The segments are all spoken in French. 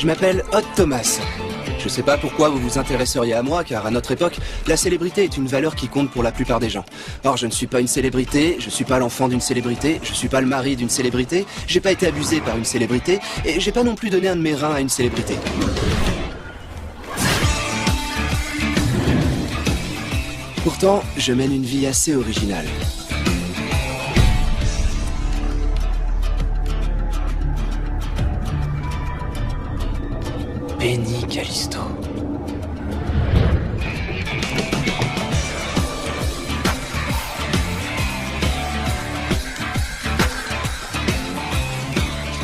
Je m'appelle Odd Thomas. Je sais pas pourquoi vous vous intéresseriez à moi, car à notre époque, la célébrité est une valeur qui compte pour la plupart des gens. Or, je ne suis pas une célébrité, je suis pas l'enfant d'une célébrité, je suis pas le mari d'une célébrité, j'ai pas été abusé par une célébrité, et j'ai pas non plus donné un de mes reins à une célébrité. Pourtant, je mène une vie assez originale. Penny Callisto.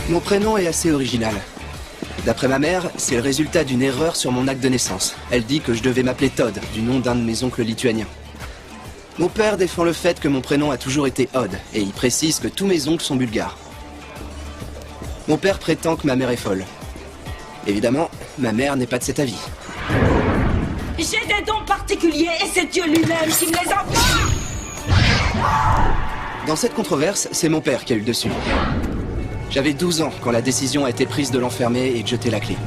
Mon prénom est assez original. D'après ma mère, c'est le résultat d'une erreur sur mon acte de naissance. Elle dit que je devais m'appeler Todd, du nom d'un de mes oncles lituaniens. Mon père défend le fait que mon prénom a toujours été Odd, et il précise que tous mes oncles sont bulgares. Mon père prétend que ma mère est folle. Évidemment, ma mère n'est pas de cet avis. J'ai des dons particuliers et c'est Dieu lui-même qui me les envoie. Dans cette controverse, c'est mon père qui a eu le dessus. J'avais 12 ans quand la décision a été prise de l'enfermer et de jeter la clé.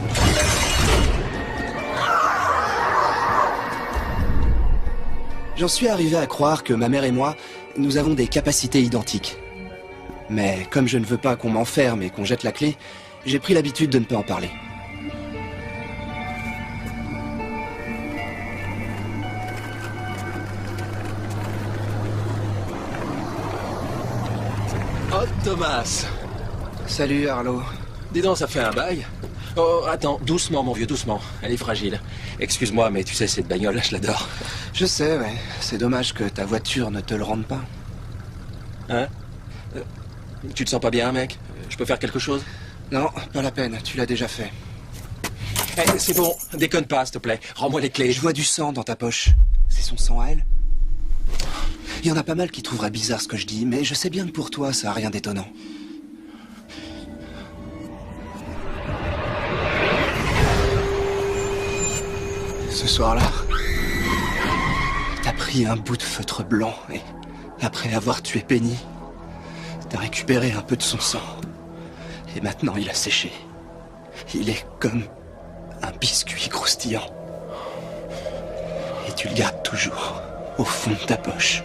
J'en suis arrivé à croire que ma mère et moi, nous avons des capacités identiques. Mais comme je ne veux pas qu'on m'enferme et qu'on jette la clé, j'ai pris l'habitude de ne pas en parler. Oh, Thomas. Salut, Arlo. Dis donc, ça fait un bail. Oh, attends, doucement, mon vieux, doucement. Elle est fragile. Excuse-moi, mais tu sais, cette bagnole, je l'adore. Je sais, ouais. C'est dommage que ta voiture ne te le rende pas. Hein? Tu te sens pas bien, mec? Je peux faire quelque chose? Non, pas la peine. Tu l'as déjà fait. Eh, c'est bon, déconne pas, s'il te plaît. Rends-moi les clés. Je vois du sang dans ta poche. C'est son sang à elle? Il y en a pas mal qui trouveraient bizarre ce que je dis, mais je sais bien que pour toi, ça a rien d'étonnant. Ce soir-là, t'as pris un bout de feutre blanc et, après avoir tué Penny, t'as récupéré un peu de son sang. Et maintenant, il a séché. Il est comme un biscuit croustillant. Et tu le gardes toujours au fond de ta poche.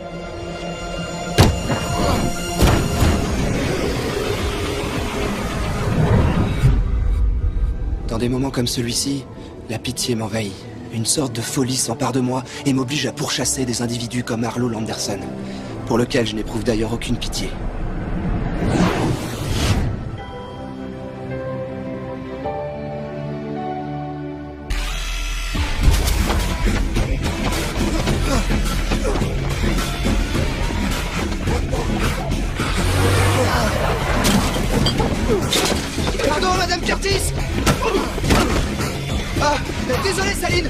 Dans des moments comme celui-ci, la pitié m'envahit. Une sorte de folie s'empare de moi et m'oblige à pourchasser des individus comme Arlo Landerson, pour lequel je n'éprouve d'ailleurs aucune pitié. Pardon, Madame Curtis! Ah, désolé, Saline!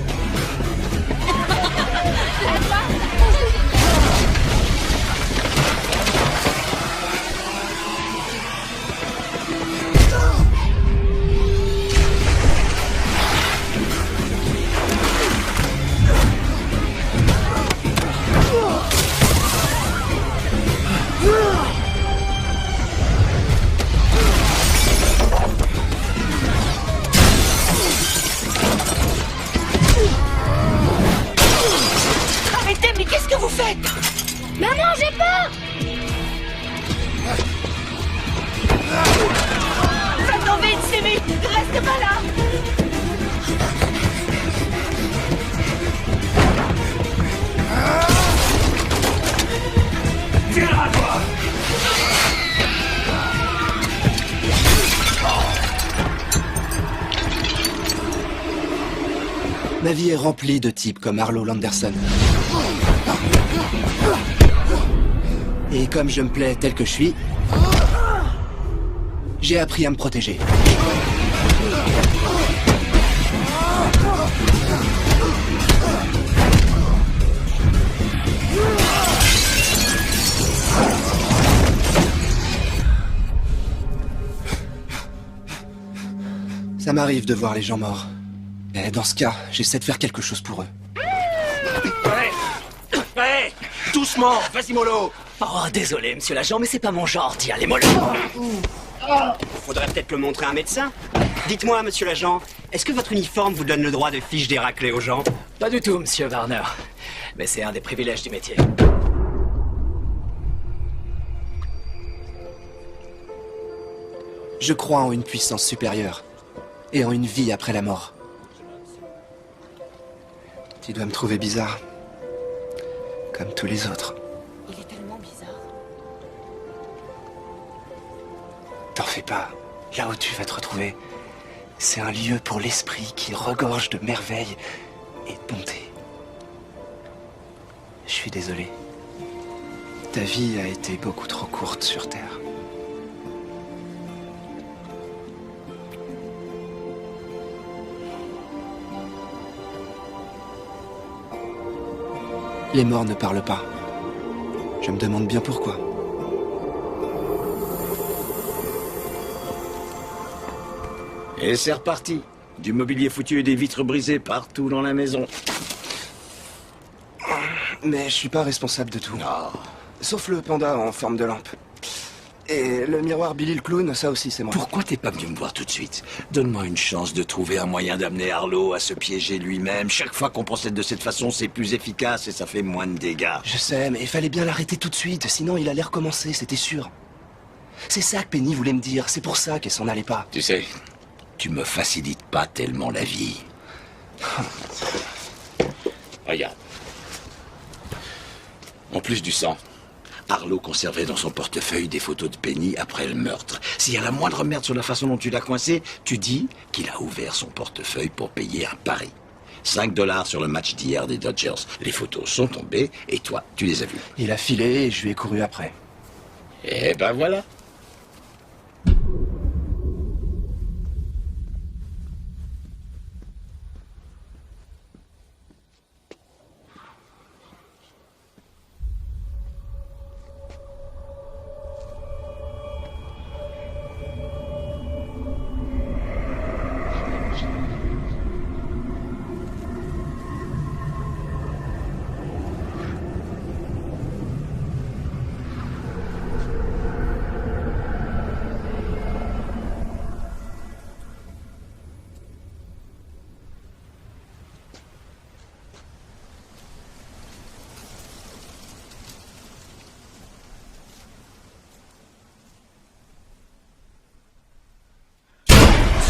Arrêtez, mais qu'est-ce que vous faites? Maman, j'ai peur! Va tomber, Simi! Reste pas là! Viens là, toi! Ma vie est remplie de types comme Arlo Landerson. Et comme je me plais tel que je suis, j'ai appris à me protéger. Ça m'arrive de voir les gens morts. Et dans ce cas, j'essaie de faire quelque chose pour eux. Hey, doucement, vas-y mollo. Oh, désolé, monsieur l'agent, mais c'est pas mon genre, tiens, les mollets. Faudrait peut-être le montrer à un médecin. Dites-moi, monsieur l'agent, est-ce que votre uniforme vous donne le droit de fiche des raclés aux gens? Pas du tout, monsieur Warner. Mais c'est un des privilèges du métier. Je crois en une puissance supérieure. Et en une vie après la mort. Tu dois me trouver bizarre. Comme tous les autres. Il est tellement bizarre. T'en fais pas. Là où tu vas te retrouver, c'est un lieu pour l'esprit qui regorge de merveilles et de bonté. Je suis désolé. Ta vie a été beaucoup trop courte sur Terre. Les morts ne parlent pas. Je me demande bien pourquoi. Et c'est reparti. Du mobilier foutu et des vitres brisées partout dans la maison. Mais je suis pas responsable de tout. Non. Sauf le panda en forme de lampe. Et le miroir Billy le clown, ça aussi c'est moi. Pourquoi t'es pas venu me voir tout de suite? Donne-moi une chance de trouver un moyen d'amener Harlow à se piéger lui-même. Chaque fois qu'on procède de cette façon, c'est plus efficace et ça fait moins de dégâts. Je sais, mais il fallait bien l'arrêter tout de suite, sinon il allait recommencer, c'était sûr. C'est ça que Penny voulait me dire, c'est pour ça qu'elle s'en allait pas. Tu sais, tu me facilites pas tellement la vie. Regarde. En plus du sang, Harlow conservait dans son portefeuille des photos de Penny après le meurtre. S'il y a la moindre merde sur la façon dont tu l'as coincé, tu dis qu'il a ouvert son portefeuille pour payer un pari. 5 $ sur le match d'hier des Dodgers. Les photos sont tombées et toi, tu les as vues. Il a filé et je lui ai couru après. Et ben voilà.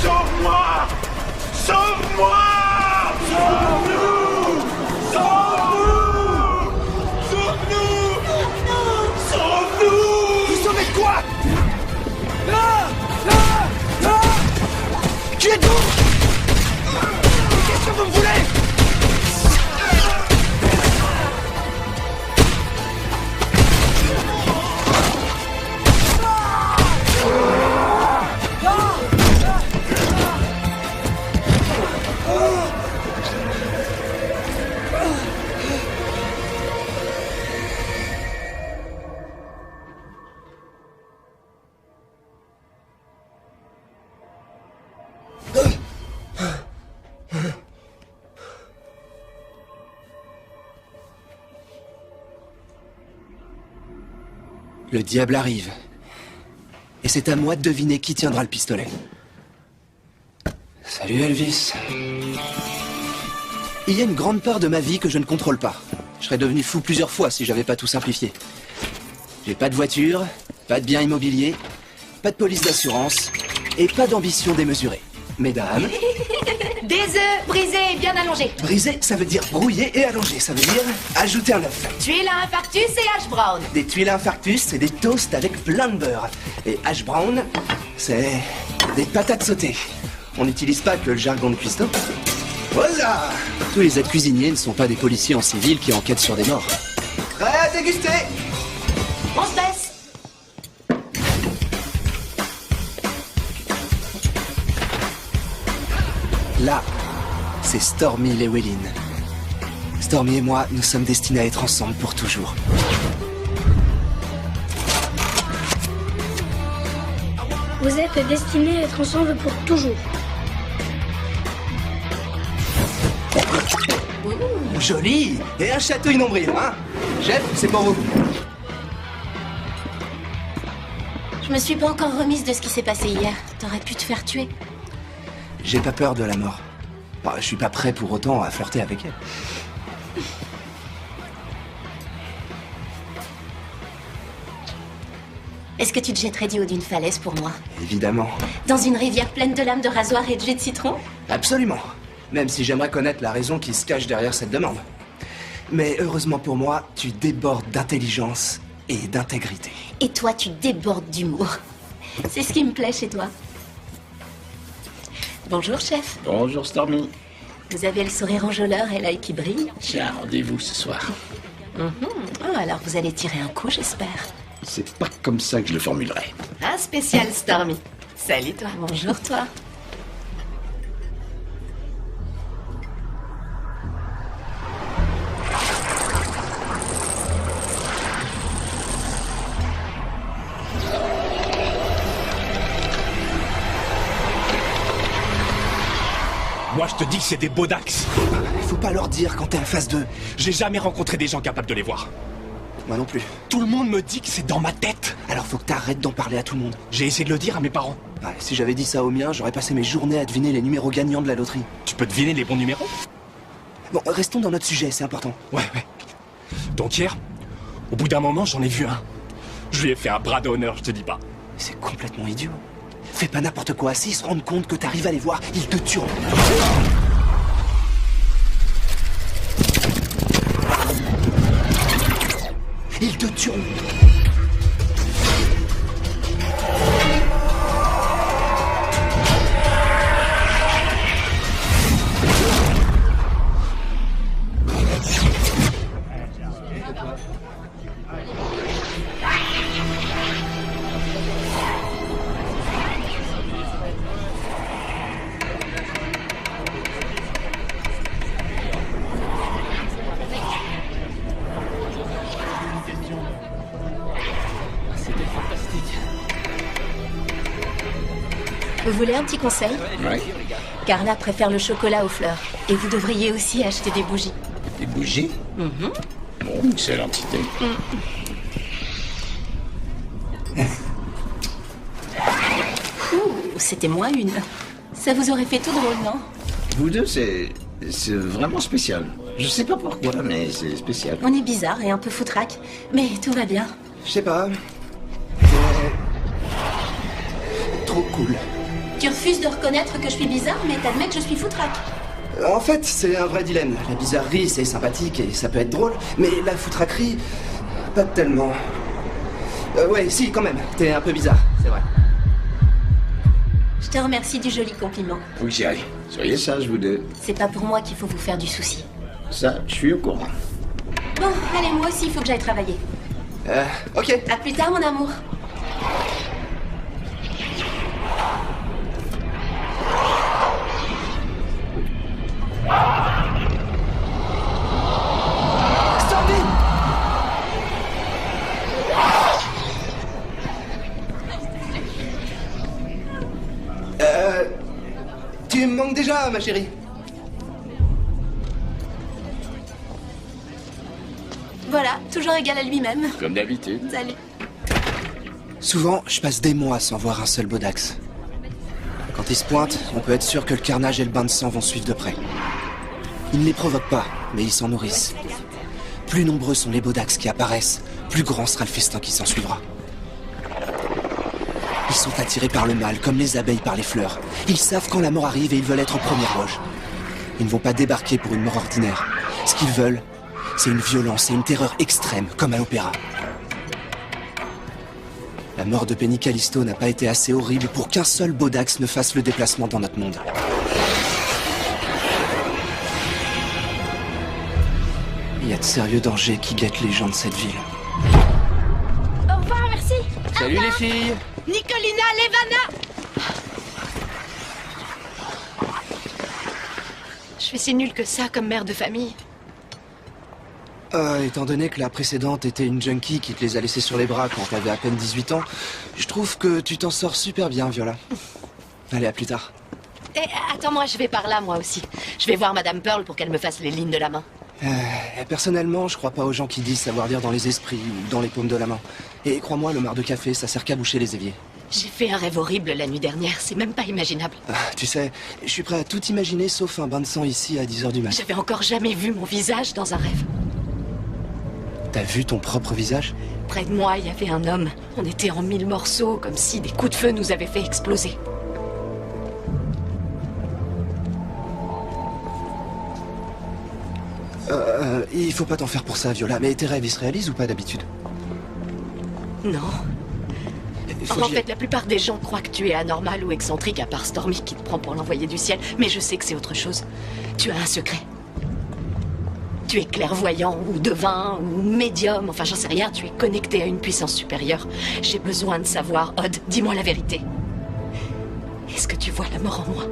Sauve-moi! Sauve-moi! Sauve-nous! Sauve-nous! Sauve-nous! Sauve-nous! Vous sauvez de quoi? Qui êtes-vous? Qu'est-ce que vous me voulez? Le diable arrive. Et c'est à moi de deviner qui tiendra le pistolet. Salut Elvis. Il y a une grande part de ma vie que je ne contrôle pas. Je serais devenu fou plusieurs fois si j'avais pas tout simplifié. J'ai pas de voiture, pas de bien immobilier, pas de police d'assurance et pas d'ambition démesurée. Mesdames, Des œufs brisés et bien allongés. briser, ça veut dire brouiller et allonger. Ça veut dire ajouter un œuf. Tuiles à infarctus et hash brown. Des tuiles infarctus, c'est des toasts avec plein de beurre. Et hash brown, c'est des patates sautées. On n'utilise pas que le jargon de cuistot. Voilà! Tous les aides cuisiniers ne sont pas des policiers en civil qui enquêtent sur des morts. Prêt à déguster! On se baisse. Là, c'est Stormy Llewellyn. Stormy et moi, nous sommes destinés à être ensemble pour toujours. Vous êtes destinés à être ensemble pour toujours. Joli! Et un château innombrable, hein? Chef, c'est pour vous. Je me suis pas encore remise de ce qui s'est passé hier. T'aurais pu te faire tuer. J'ai pas peur de la mort. Bah, je suis pas prêt pour autant à flirter avec elle. Est-ce que tu te jetterais du haut d'une falaise pour moi? Évidemment. Dans une rivière pleine de lames de rasoir et de jus de citron? Absolument. Même si j'aimerais connaître la raison qui se cache derrière cette demande. Mais heureusement pour moi, tu débordes d'intelligence et d'intégrité. Et toi, tu débordes d'humour. C'est ce qui me plaît chez toi. Bonjour, chef. Bonjour, Stormy. Vous avez le sourire enjôleur et l'œil qui brille. J'ai un rendez-vous ce soir. Oh, alors vous allez tirer un coup, j'espère. C'est pas comme ça que je le formulerai. Un spécial Stormy. Salut, toi. Bonjour, toi. Moi, je te dis que c'est des Bodax. Faut pas leur dire quand t'es en phase 2. J'ai jamais rencontré des gens capables de les voir. Moi non plus. Tout le monde me dit que c'est dans ma tête. Alors faut que t'arrêtes d'en parler à tout le monde. J'ai essayé de le dire à mes parents. Ouais, si j'avais dit ça aux miens, j'aurais passé mes journées à deviner les numéros gagnants de la loterie. Tu peux deviner les bons numéros? Bon, restons dans notre sujet, c'est important. Ouais. Donc hier, au bout d'un moment, j'en ai vu un. Je lui ai fait un bras d'honneur, je te dis pas. C'est complètement idiot. Fais pas n'importe quoi. S'ils se rendent compte que t'arrives à les voir, ils te tueront. Ils te tueront. Vous voulez un petit conseil? Ouais. Carla préfère le chocolat aux fleurs. Et vous devriez aussi acheter des bougies. Des bougies? Bon, excellente idée. C'était moins une. Ça vous aurait fait tout drôle, non? Vous deux, c'est vraiment spécial. Je sais pas pourquoi, mais c'est spécial. On est bizarre et un peu foutraque. Mais tout va bien. Je sais pas. Trop cool. Tu refuses de reconnaître que je suis bizarre, mais t'admets que je suis foutraque. En fait, c'est un vrai dilemme. La bizarrerie, c'est sympathique et ça peut être drôle, mais la foutraquerie, pas tellement. Ouais, si, quand même. T'es un peu bizarre, c'est vrai. Je te remercie du joli compliment. Oui, chérie. Soyez sages, vous deux. C'est pas pour moi qu'il faut vous faire du souci. Ça, je suis au courant. Bon, allez, moi aussi, il faut que j'aille travailler. Ok. À plus tard, mon amour. Tu me manques déjà, ma chérie. Voilà, toujours égal à lui-même. Comme d'habitude. Salut. Souvent, je passe des mois sans voir un seul Bodax. Quand ils se pointent, on peut être sûr que le carnage et le bain de sang vont suivre de près. Ils ne les provoquent pas, mais ils s'en nourrissent. Plus nombreux sont les Bodax qui apparaissent, plus grand sera le festin qui s'en suivra. Ils sont attirés par le mal, comme les abeilles par les fleurs. Ils savent quand la mort arrive et ils veulent être en première loge. Ils ne vont pas débarquer pour une mort ordinaire. Ce qu'ils veulent, c'est une violence et une terreur extrême, comme à l'opéra. La mort de Penny Callisto n'a pas été assez horrible pour qu'un seul Bodax ne fasse le déplacement dans notre monde. Il y a de sérieux dangers qui guettent les gens de cette ville. Au revoir, merci. Salut les filles! Nicolina, Levana! Je fais si nul que ça comme mère de famille. Étant donné que la précédente était une junkie qui te les a laissés sur les bras quand t'avais à peine 18 ans, je trouve que tu t'en sors super bien, Viola. Allez, à plus tard. Eh, attends-moi, je vais par là, moi aussi. Je vais voir Madame Pearl pour qu'elle me fasse les lignes de la main. Personnellement, je crois pas aux gens qui disent savoir lire dans les esprits ou dans les paumes de la main. Et crois-moi, le marc de café, ça sert qu'à boucher les éviers. J'ai fait un rêve horrible la nuit dernière, c'est même pas imaginable. Tu sais, je suis prêt à tout imaginer sauf un bain de sang ici à 10h du mat. J'avais encore jamais vu mon visage dans un rêve. T'as vu ton propre visage? Près de moi, il y avait un homme. On était en 1000 morceaux, comme si des coups de feu nous avaient fait exploser. Il faut pas t'en faire pour ça, Viola. Mais tes rêves, ils se réalisent ou pas d'habitude? Non. En fait, la plupart des gens croient que tu es anormal ou excentrique, à part Stormy qui te prend pour l'envoyé du ciel. Mais je sais que c'est autre chose. Tu as un secret. Tu es clairvoyant, ou devin, ou médium, enfin j'en sais rien, tu es connecté à une puissance supérieure. J'ai besoin de savoir, Odd, dis-moi la vérité. Est-ce que tu vois la mort en moi?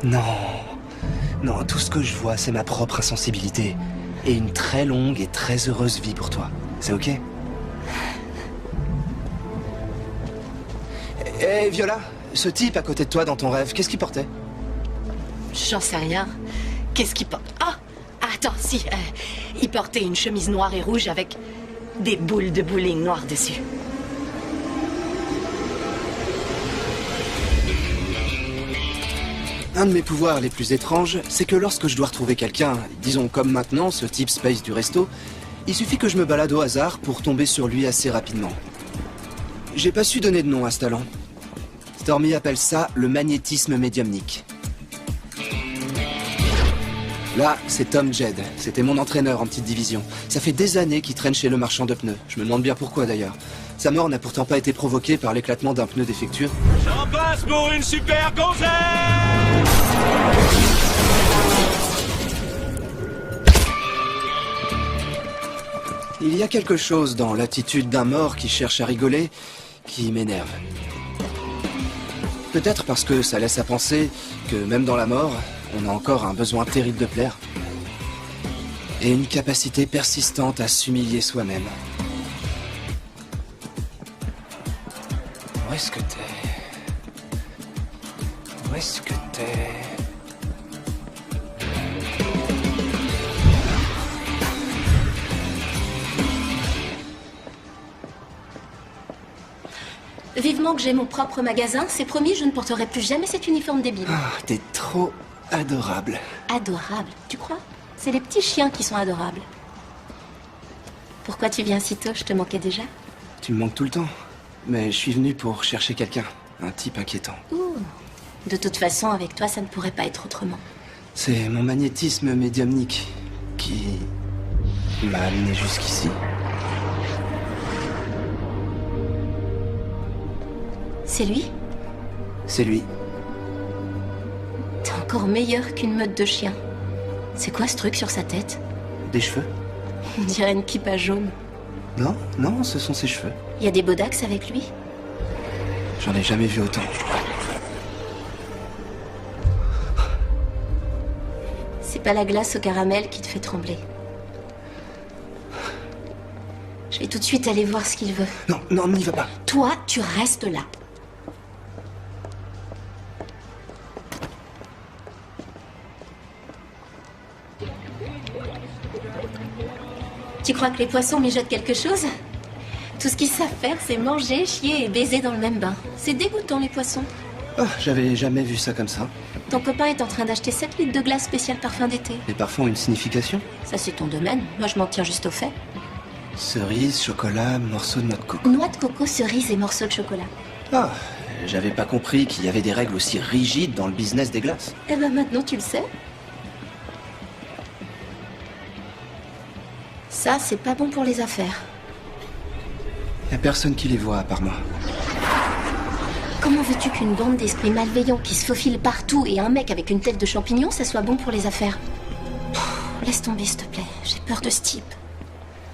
Non. Non, tout ce que je vois, c'est ma propre insensibilité. Et une très longue et très heureuse vie pour toi. C'est ok? Hé, Viola, ce type à côté de toi dans ton rêve, qu'est-ce qu'il portait? J'en sais rien. Qu'est-ce qu'il porte? Ah! Attends, si. Il portait une chemise noire et rouge avec des boules de bowling noires dessus. Un de mes pouvoirs les plus étranges, c'est que lorsque je dois retrouver quelqu'un, disons comme maintenant, ce type Space du resto, il suffit que je me balade au hasard pour tomber sur lui assez rapidement. J'ai pas su donner de nom à ce talent. Stormy appelle ça le magnétisme médiumnique. Là, c'est Tom Jed. C'était mon entraîneur en petite division. Ça fait des années qu'il traîne chez le marchand de pneus. Je me demande bien pourquoi d'ailleurs. Sa mort n'a pourtant pas été provoquée par l'éclatement d'un pneu défectueux. J'en passe pour une super gonzesse! Il y a quelque chose dans l'attitude d'un mort qui cherche à rigoler qui m'énerve. Peut-être parce que ça laisse à penser que même dans la mort, on a encore un besoin terrible de plaire. Et une capacité persistante à s'humilier soi-même. Où est-ce que t'es? Où est-ce que t'es? Vivement que j'ai mon propre magasin, c'est promis, je ne porterai plus jamais cet uniforme débile. Ah, t'es trop adorable. Adorable, tu crois? C'est les petits chiens qui sont adorables. Pourquoi tu viens si tôt? Je te manquais déjà. Tu me manques tout le temps. Mais je suis venu pour chercher quelqu'un. Un type inquiétant. Ouh. De toute façon, avec toi, ça ne pourrait pas être autrement. C'est mon magnétisme médiumnique qui m'a amené jusqu'ici. C'est lui? C'est lui. T'es encore meilleur qu'une meute de chiens. C'est quoi ce truc sur sa tête? Des cheveux? On dirait une kippa jaune. Non, non, ce sont ses cheveux. Il y a des bodax avec lui? J'en ai jamais vu autant. C'est pas la glace au caramel qui te fait trembler. Je vais tout de suite aller voir ce qu'il veut. Non, non, n'y va pas. Toi, tu restes là. Tu crois que les poissons mijotent quelque chose? Tout ce qu'ils savent faire, c'est manger, chier et baiser dans le même bain. C'est dégoûtant, les poissons. Oh, j'avais jamais vu ça comme ça. Ton copain est en train d'acheter 7 litres de glace spéciale parfum d'été. Les parfums ont une signification? Ça, c'est ton domaine. Moi, je m'en tiens juste au fait. Cerise, chocolat, morceaux de noix de coco. Noix de coco, cerise et morceaux de chocolat. Ah, j'avais pas compris qu'il y avait des règles aussi rigides dans le business des glaces. Eh ben, maintenant, tu le sais. Ça, c'est pas bon pour les affaires. Y a personne qui les voit à part moi. Comment veux-tu qu'une bande d'esprits malveillants qui se faufilent partout et un mec avec une tête de champignon, ça soit bon pour les affaires? Laisse tomber, s'il te plaît. J'ai peur de ce type.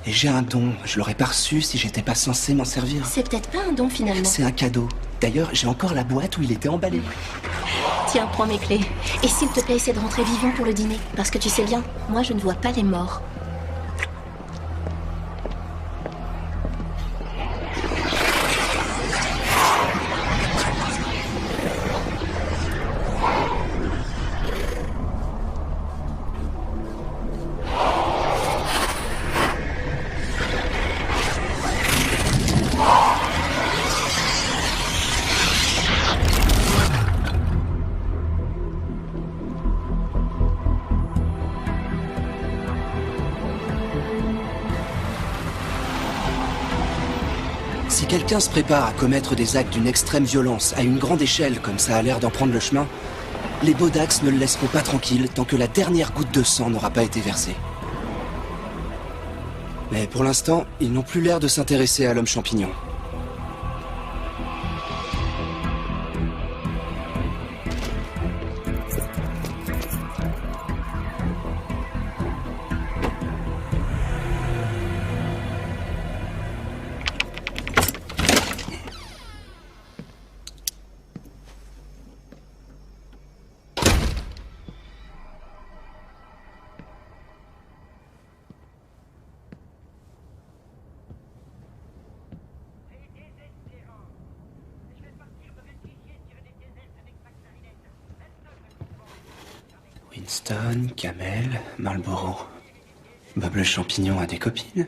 Et j'ai un don. Je l'aurais pas reçu si j'étais pas censé m'en servir. C'est peut-être pas un don, finalement. C'est un cadeau. D'ailleurs, j'ai encore la boîte où il était emballé. Tiens, prends mes clés. Et s'il te plaît, essaie de rentrer vivant pour le dîner. Parce que tu sais bien, moi, je ne vois pas les morts. quelqu'un se prépare à commettre des actes d'une extrême violence à une grande échelle, comme ça a l'air d'en prendre le chemin, les Bodax ne le laisseront pas tranquille tant que la dernière goutte de sang n'aura pas été versée. Mais pour l'instant, ils n'ont plus l'air de s'intéresser à l'homme champignon. Winston, Kamel, Marlboro. Bob le champignon a des copines?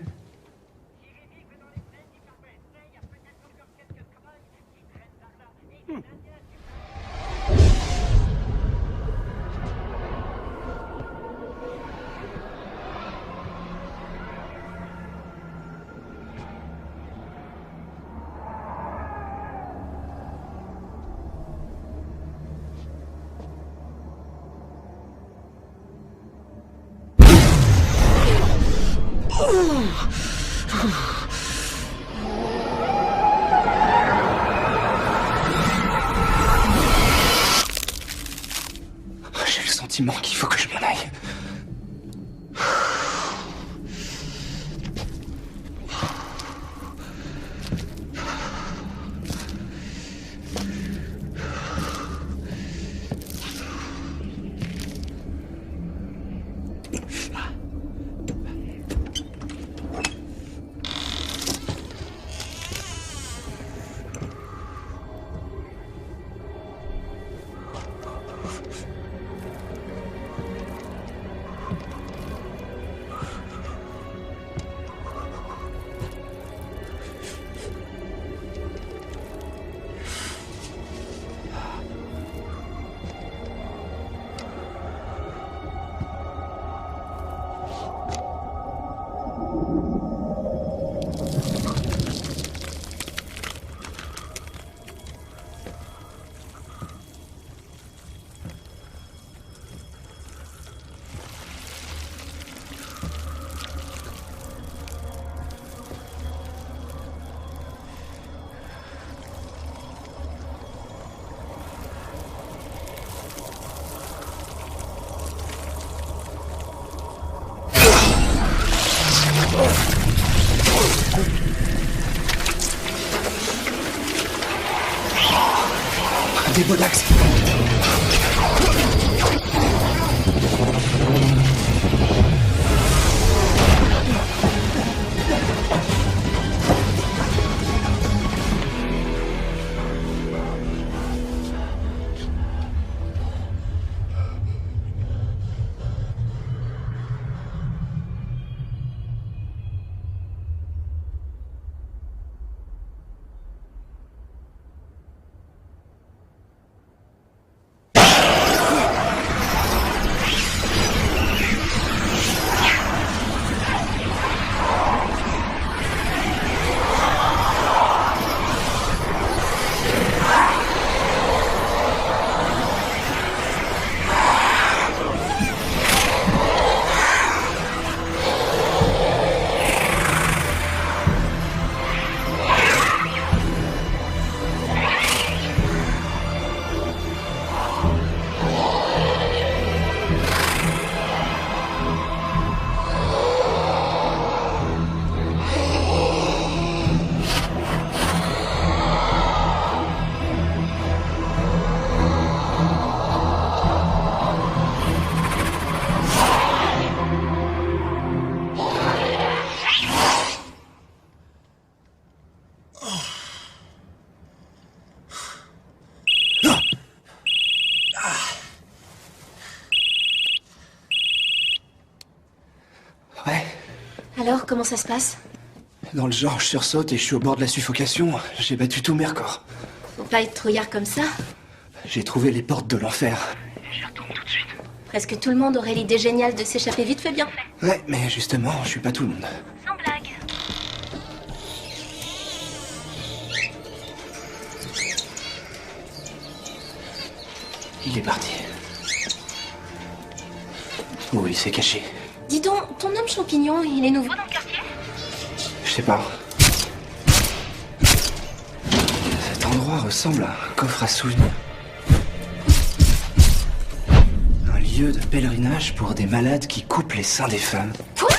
J'ai le sentiment qu'il faut que je m'en aille. Des Bodax. Alors, comment ça se passe? Dans le genre, je sursaute et je suis au bord de la suffocation. J'ai battu tous mes records. Faut pas être trouillard comme ça. J'ai trouvé les portes de l'enfer. J'y retourne tout de suite. Presque tout le monde aurait l'idée géniale de s'échapper vite fait bien fait. Ouais, mais justement, je suis pas tout le monde. Sans blague. Il est parti. Où il s'est caché? Dis donc, ton homme champignon, il est nouveau dans le quartier? Je sais pas. Cet endroit ressemble à un coffre à souvenirs. Un lieu de pèlerinage pour des malades qui coupent les seins des femmes. Quoi?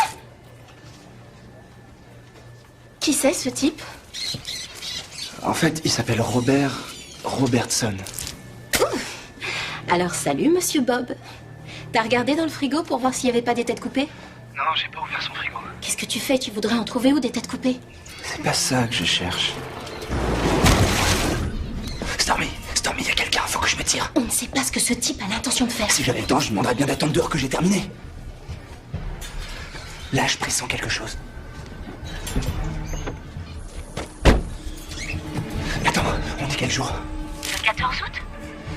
Qui c'est, ce type? En fait, il s'appelle Robert Robertson. Alors salut, monsieur Bob. T'as regardé dans le frigo pour voir s'il n'y avait pas des têtes coupées? Non, j'ai pas ouvert son frigo. Qu'est-ce que tu fais? Tu voudrais en trouver où des têtes coupées? C'est pas ça que je cherche. Stormy, il y a quelqu'un, faut que je me tire. On ne sait pas ce que ce type a l'intention de faire. Si j'avais le temps, je demanderais bien d'attendre dehors que j'ai terminé. Là, je pressens quelque chose. Attends, on est quel jour? Le 14 août?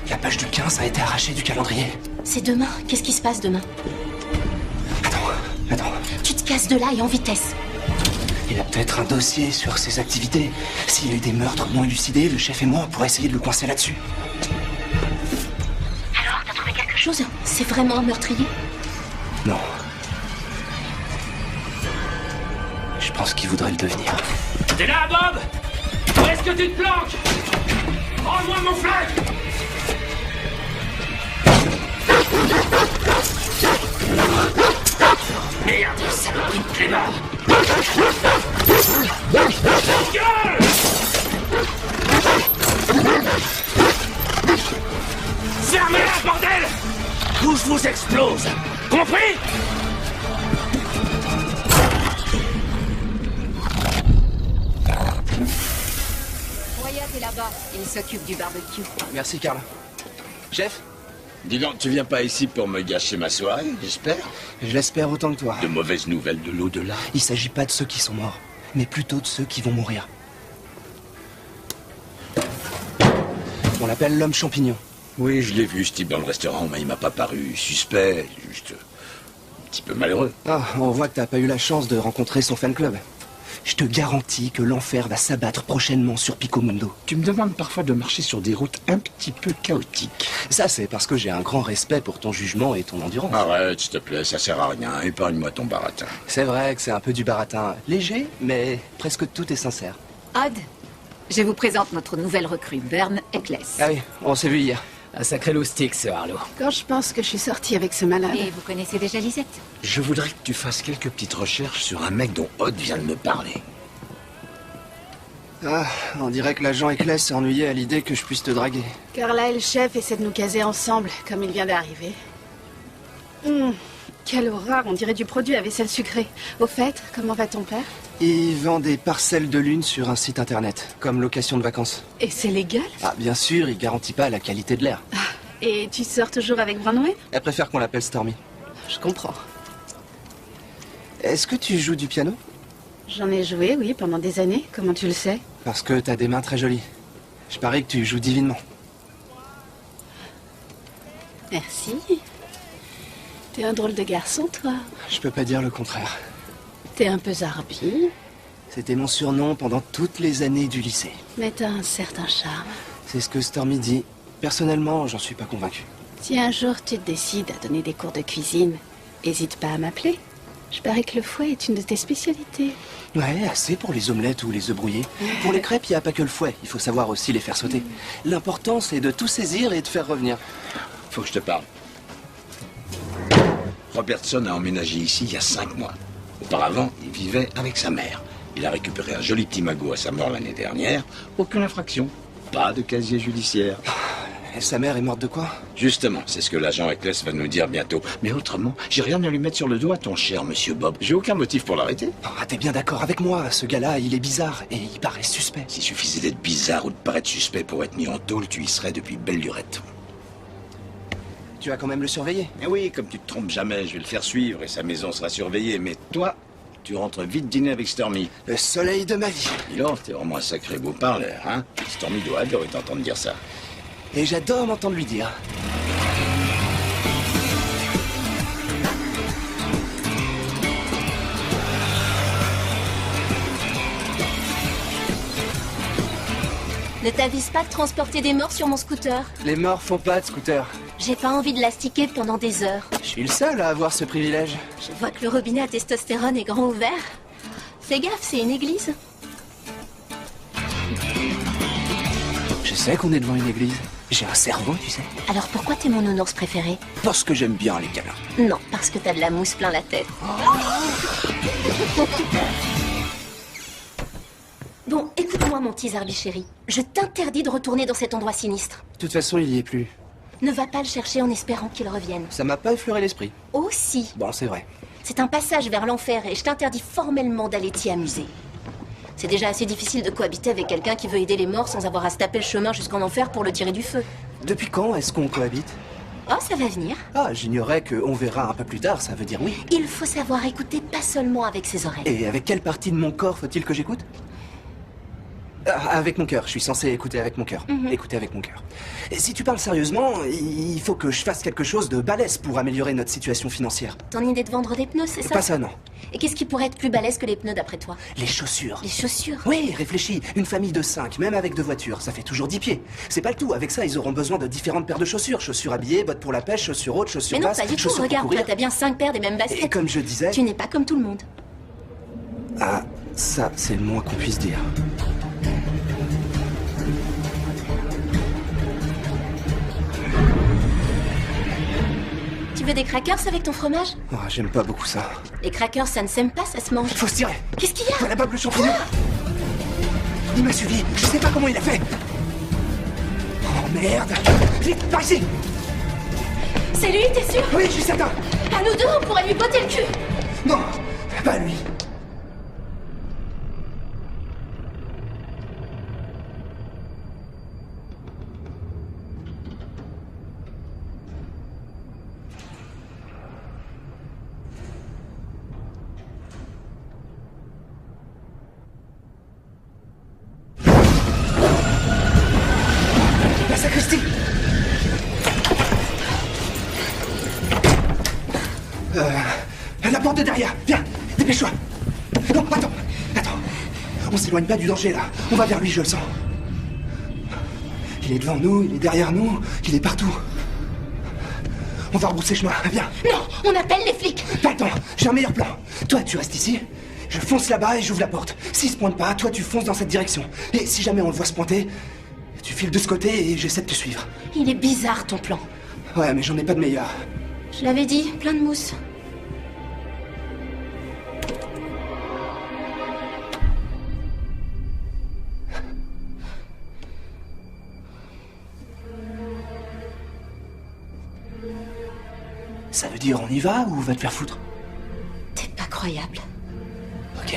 La page du 15 a été arrachée du calendrier. C'est demain. Qu'est-ce qui se passe demain? Attends. Tu te casses de là et en vitesse. Il a peut-être un dossier sur ses activités. S'il y a eu des meurtres non élucidés, le chef et moi, on pourrait essayer de le coincer là-dessus. Alors, t'as trouvé quelque chose? C'est vraiment un meurtrier? Non. Je pense qu'il voudrait le devenir. T'es là, Bob? Où est-ce que tu te planques? Rends-moi mon flingue! Merde, saloperie de clébard! Gueule! Fermez-la, bordel! Ou je vous explose! Compris? Wyatt est là-bas. Il s'occupe du barbecue. Merci, Carl. Chef? Dis donc, tu viens pas ici pour me gâcher ma soirée, j'espère? Je l'espère autant que toi. De mauvaises nouvelles de l'au-delà? Il s'agit pas de ceux qui sont morts, mais plutôt de ceux qui vont mourir. On l'appelle l'homme champignon. Oui, je l'ai vu, ce type, dans le restaurant, mais il m'a pas paru suspect, juste un petit peu malheureux. Ah, on voit que t'as pas eu la chance de rencontrer son fan club. Je te garantis que l'enfer va s'abattre prochainement sur Pico Mundo. Tu me demandes parfois de marcher sur des routes un petit peu chaotiques. Ça, c'est parce que j'ai un grand respect pour ton jugement et ton endurance. Arrête, s'il te plaît, ça sert à rien. Épargne-moi ton baratin. C'est vrai que c'est un peu du baratin. Léger, mais presque tout est sincère. Odd, je vous présente notre nouvelle recrue, Bern Eccles. Ah oui, on s'est vu hier. Un sacré loustic, ce Harlow. Quand je pense que je suis sortie avec ce malade... Et vous connaissez déjà Lisette? Je voudrais que tu fasses quelques petites recherches sur un mec dont Odd vient de me parler. Ah, on dirait que l'agent Eccles s'est ennuyé à l'idée que je puisse te draguer. Carla et le chef essaient de nous caser ensemble, comme il vient d'arriver. Quelle horreur, on dirait du produit à vaisselle sucrée. Au fait, comment va ton père? Il vend des parcelles de lune sur un site internet, comme location de vacances. Et c'est légal? Ah, bien sûr, il garantit pas la qualité de l'air. Et tu sors toujours avec Branwell? Elle préfère qu'on l'appelle Stormy. Je comprends. Est-ce que tu joues du piano? J'en ai joué, oui, pendant des années. Comment tu le sais? Parce que t'as des mains très jolies. Je parie que tu joues divinement. Merci. T'es un drôle de garçon, toi. Je peux pas dire le contraire. T'es un peu zarbi. C'était mon surnom pendant toutes les années du lycée. Mais t'as un certain charme. C'est ce que Stormy dit. Personnellement, j'en suis pas convaincu. Si un jour tu te décides à donner des cours de cuisine, hésite pas à m'appeler. Je parie que le fouet est une de tes spécialités. Ouais, assez pour les omelettes ou les œufs brouillés. Pour les crêpes, il n'y a pas que le fouet. Il faut savoir aussi les faire sauter. L'important, c'est de tout saisir et de faire revenir. Faut que je te parle. Robertson a emménagé ici il y a 5 mois. Auparavant, il vivait avec sa mère. Il a récupéré un joli petit magot à sa mort l'année dernière. Aucune infraction. Pas de casier judiciaire. Et sa mère est morte de quoi? Justement, c'est ce que l'agent Eccles va nous dire bientôt. Mais autrement, j'ai rien à lui mettre sur le doigt, ton cher monsieur Bob. J'ai aucun motif pour l'arrêter. Ah, t'es bien d'accord avec moi. Ce gars-là, il est bizarre et il paraît suspect. S'il suffisait d'être bizarre ou de paraître suspect pour être mis en tôle, tu y serais depuis belle lurette. Tu vas quand même le surveiller? Eh oui, comme tu te trompes jamais, je vais le faire suivre et sa maison sera surveillée. Mais toi, tu rentres vite dîner avec Stormy. Le soleil de ma vie. Dis-donc, t'es vraiment un sacré beau parleur, hein? Stormy doit adorer t'entendre dire ça. Et j'adore m'entendre lui dire. Ne t'avise pas de transporter des morts sur mon scooter. Les morts font pas de scooter. J'ai pas envie de l'astiquer pendant des heures. Je suis le seul à avoir ce privilège. Je vois que le robinet à testostérone est grand ouvert. Fais gaffe, c'est une église. Je sais qu'on est devant une église. J'ai un cerveau, tu sais. Alors pourquoi t'es mon nounours préféré? Parce que j'aime bien les câlins. Non, parce que t'as de la mousse plein la tête. Bon, écoute-moi mon petit Zarbi chéri. Je t'interdis de retourner dans cet endroit sinistre. De toute façon, il y est plus. Ne va pas le chercher en espérant qu'il revienne. Ça m'a pas effleuré l'esprit. Aussi. Bon, c'est vrai. C'est un passage vers l'enfer et je t'interdis formellement d'aller t'y amuser. C'est déjà assez difficile de cohabiter avec quelqu'un qui veut aider les morts sans avoir à se taper le chemin jusqu'en enfer pour le tirer du feu. Depuis quand est-ce qu'on cohabite? Oh, ça va venir. Ah, j'ignorais qu'on verra un peu plus tard, ça veut dire oui. Il faut savoir écouter pas seulement avec ses oreilles. Et avec quelle partie de mon corps faut-il que j'écoute? Avec mon cœur, je suis censé écouter avec mon cœur. Écouter avec mon cœur. Et si tu parles sérieusement, il faut que je fasse quelque chose de balèze pour améliorer notre situation financière. Ton idée de vendre des pneus, c'est ça? Pas ça, non. Et qu'est-ce qui pourrait être plus balèze que les pneus d'après toi? Les chaussures. Les chaussures? Oui, réfléchis. Une famille de 5, même avec 2 voitures, ça fait toujours 10 pieds. C'est pas le tout. Avec ça, ils auront besoin de différentes paires de chaussures. Chaussures habillées, bottes pour la pêche, chaussures hautes, chaussures Mais non, basses, pas du tout. chaussures pour Regarde, courir. toi, t'as bien 5 paires des mêmes baskets. Et comme je disais... Tu n'es pas comme tout le monde. Ah, ça, c'est le moins qu'on puisse dire. Tu veux des crackers avec ton fromage? Oh, j'aime pas beaucoup ça. Les crackers, ça ne s'aime pas, ça se mange. Faut se tirer. Qu'est-ce qu'il y a? Voilà Bob le champignon. Il m'a suivi. Je sais pas comment il a fait. Oh merde. Vite, par ici. C'est lui, t'es sûr? Oui, je suis certain. À nous deux, on pourrait lui botter le cul. Non, pas lui. La sacristie. La porte de derrière. Viens, dépêche-toi. Non, attends. On s'éloigne pas du danger, là. On va vers lui, je le sens. Il est devant nous, il est derrière nous, il est partout. On va rebrousser chemin, viens. Non, on appelle les flics. Pas le temps, j'ai un meilleur plan. Toi, tu restes ici. Je fonce là-bas et j'ouvre la porte. S'il se pointe pas, toi, tu fonces dans cette direction. Et si jamais on le voit se pointer, tu files de ce côté et j'essaie de te suivre. Il est bizarre, ton plan. Ouais, mais j'en ai pas de meilleur. Je l'avais dit, plein de mousse. Ça veut dire on y va ou va te faire foutre? T'es pas croyable. Ok.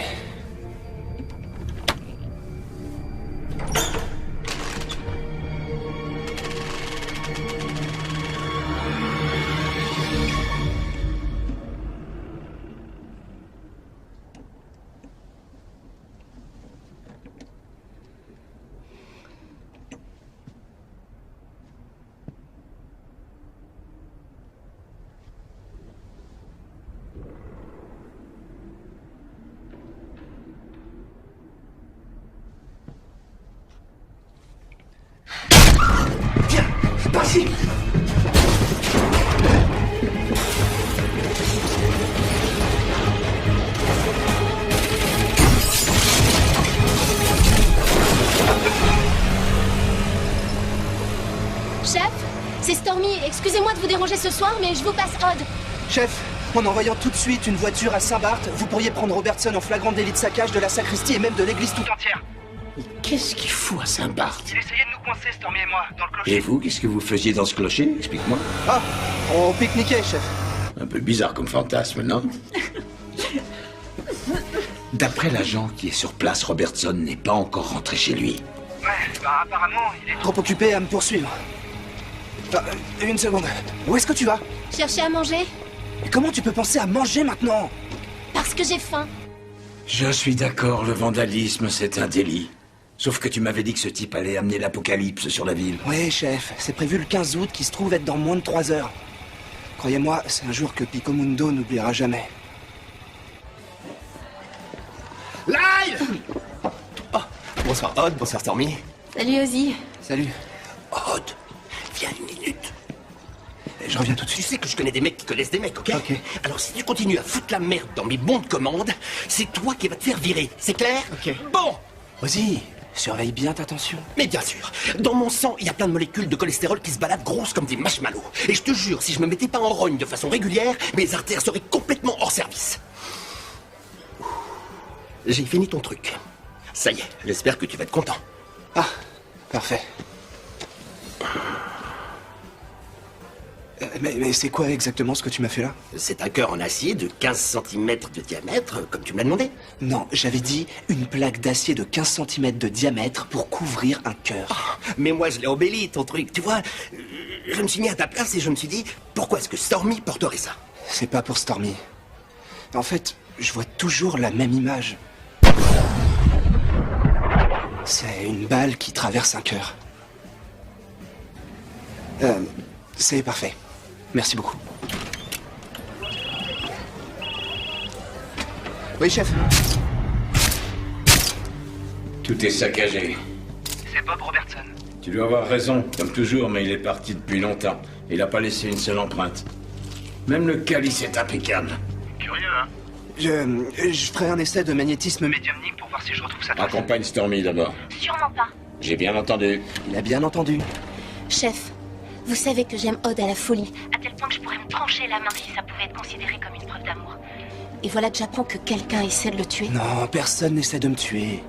Par ici. Chef, c'est Stormy. Excusez-moi de vous déranger ce soir, mais je vous passe Odd. Chef, en envoyant tout de suite une voiture à Saint-Barth, vous pourriez prendre Robertson en flagrant délit de saccage de la sacristie et même de l'église tout entière. Qu'est-ce qu'il fout à Saint-Barth? Il essayait de nous coincer, Stormy et moi, dans le clocher. Et vous, qu'est-ce que vous faisiez dans ce clocher? Explique-moi. Ah, on pique-niquait, chef. Un peu bizarre comme fantasme, non? D'après l'agent qui est sur place, Robertson n'est pas encore rentré chez lui. Ouais, bah apparemment, il est trop occupé à me poursuivre. Ah, une seconde. Où est-ce que tu vas? Cherchez à manger? Mais comment tu peux penser à manger maintenant? Parce que j'ai faim. Je suis d'accord, le vandalisme, c'est un délit. Sauf que tu m'avais dit que ce type allait amener l'apocalypse sur la ville. Oui, chef, c'est prévu le 15 août qui se trouve être dans moins de 3 heures. Croyez-moi, c'est un jour que Pico Mundo n'oubliera jamais. Live! Oh, bonsoir Odd, bonsoir Stormy. Salut Ozzy. Salut. Odd, viens une minute. Je reviens tout de suite. Tu sais que je connais des mecs qui connaissent des mecs, ok? Ok. Alors si tu continues à foutre la merde dans mes bons de commande, c'est toi qui vas te faire virer, c'est clair? Ok. Bon! Ozzy, surveille bien ta tension. Mais bien sûr, dans mon sang, il y a plein de molécules de cholestérol qui se baladent grosses comme des marshmallows. Et je te jure, si je me mettais pas en rogne de façon régulière, mes artères seraient complètement hors service. J'ai fini ton truc. Ça y est, j'espère que tu vas être content. Ah, parfait. Mais c'est quoi exactement ce que tu m'as fait là? C'est un cœur en acier de 15 cm de diamètre, comme tu me l'as demandé. Non, j'avais dit une plaque d'acier de 15 cm de diamètre pour couvrir un cœur. Oh, mais moi, je l'ai embelli, ton truc. Tu vois, je me suis mis à ta place et je me suis dit, pourquoi est-ce que Stormy porterait ça? C'est pas pour Stormy. En fait, je vois toujours la même image. C'est une balle qui traverse un cœur. C'est parfait. Merci beaucoup. Oui, chef. Tout est saccagé. C'est Bob Robertson. Tu dois avoir raison, comme toujours, mais il est parti depuis longtemps. Il n'a pas laissé une seule empreinte. Même le calice est impeccable. Curieux, hein? Je ferai un essai de magnétisme médiumnique pour voir si je retrouve sa trace. Accompagne Stormy d'abord. Sûrement pas. J'ai bien entendu. Il a bien entendu. Chef, vous savez que j'aime Odd à la folie, à tel point que je pourrais me trancher la main si ça pouvait être considéré comme une preuve d'amour. Et voilà que j'apprends que quelqu'un essaie de le tuer. Non, personne n'essaie de me tuer.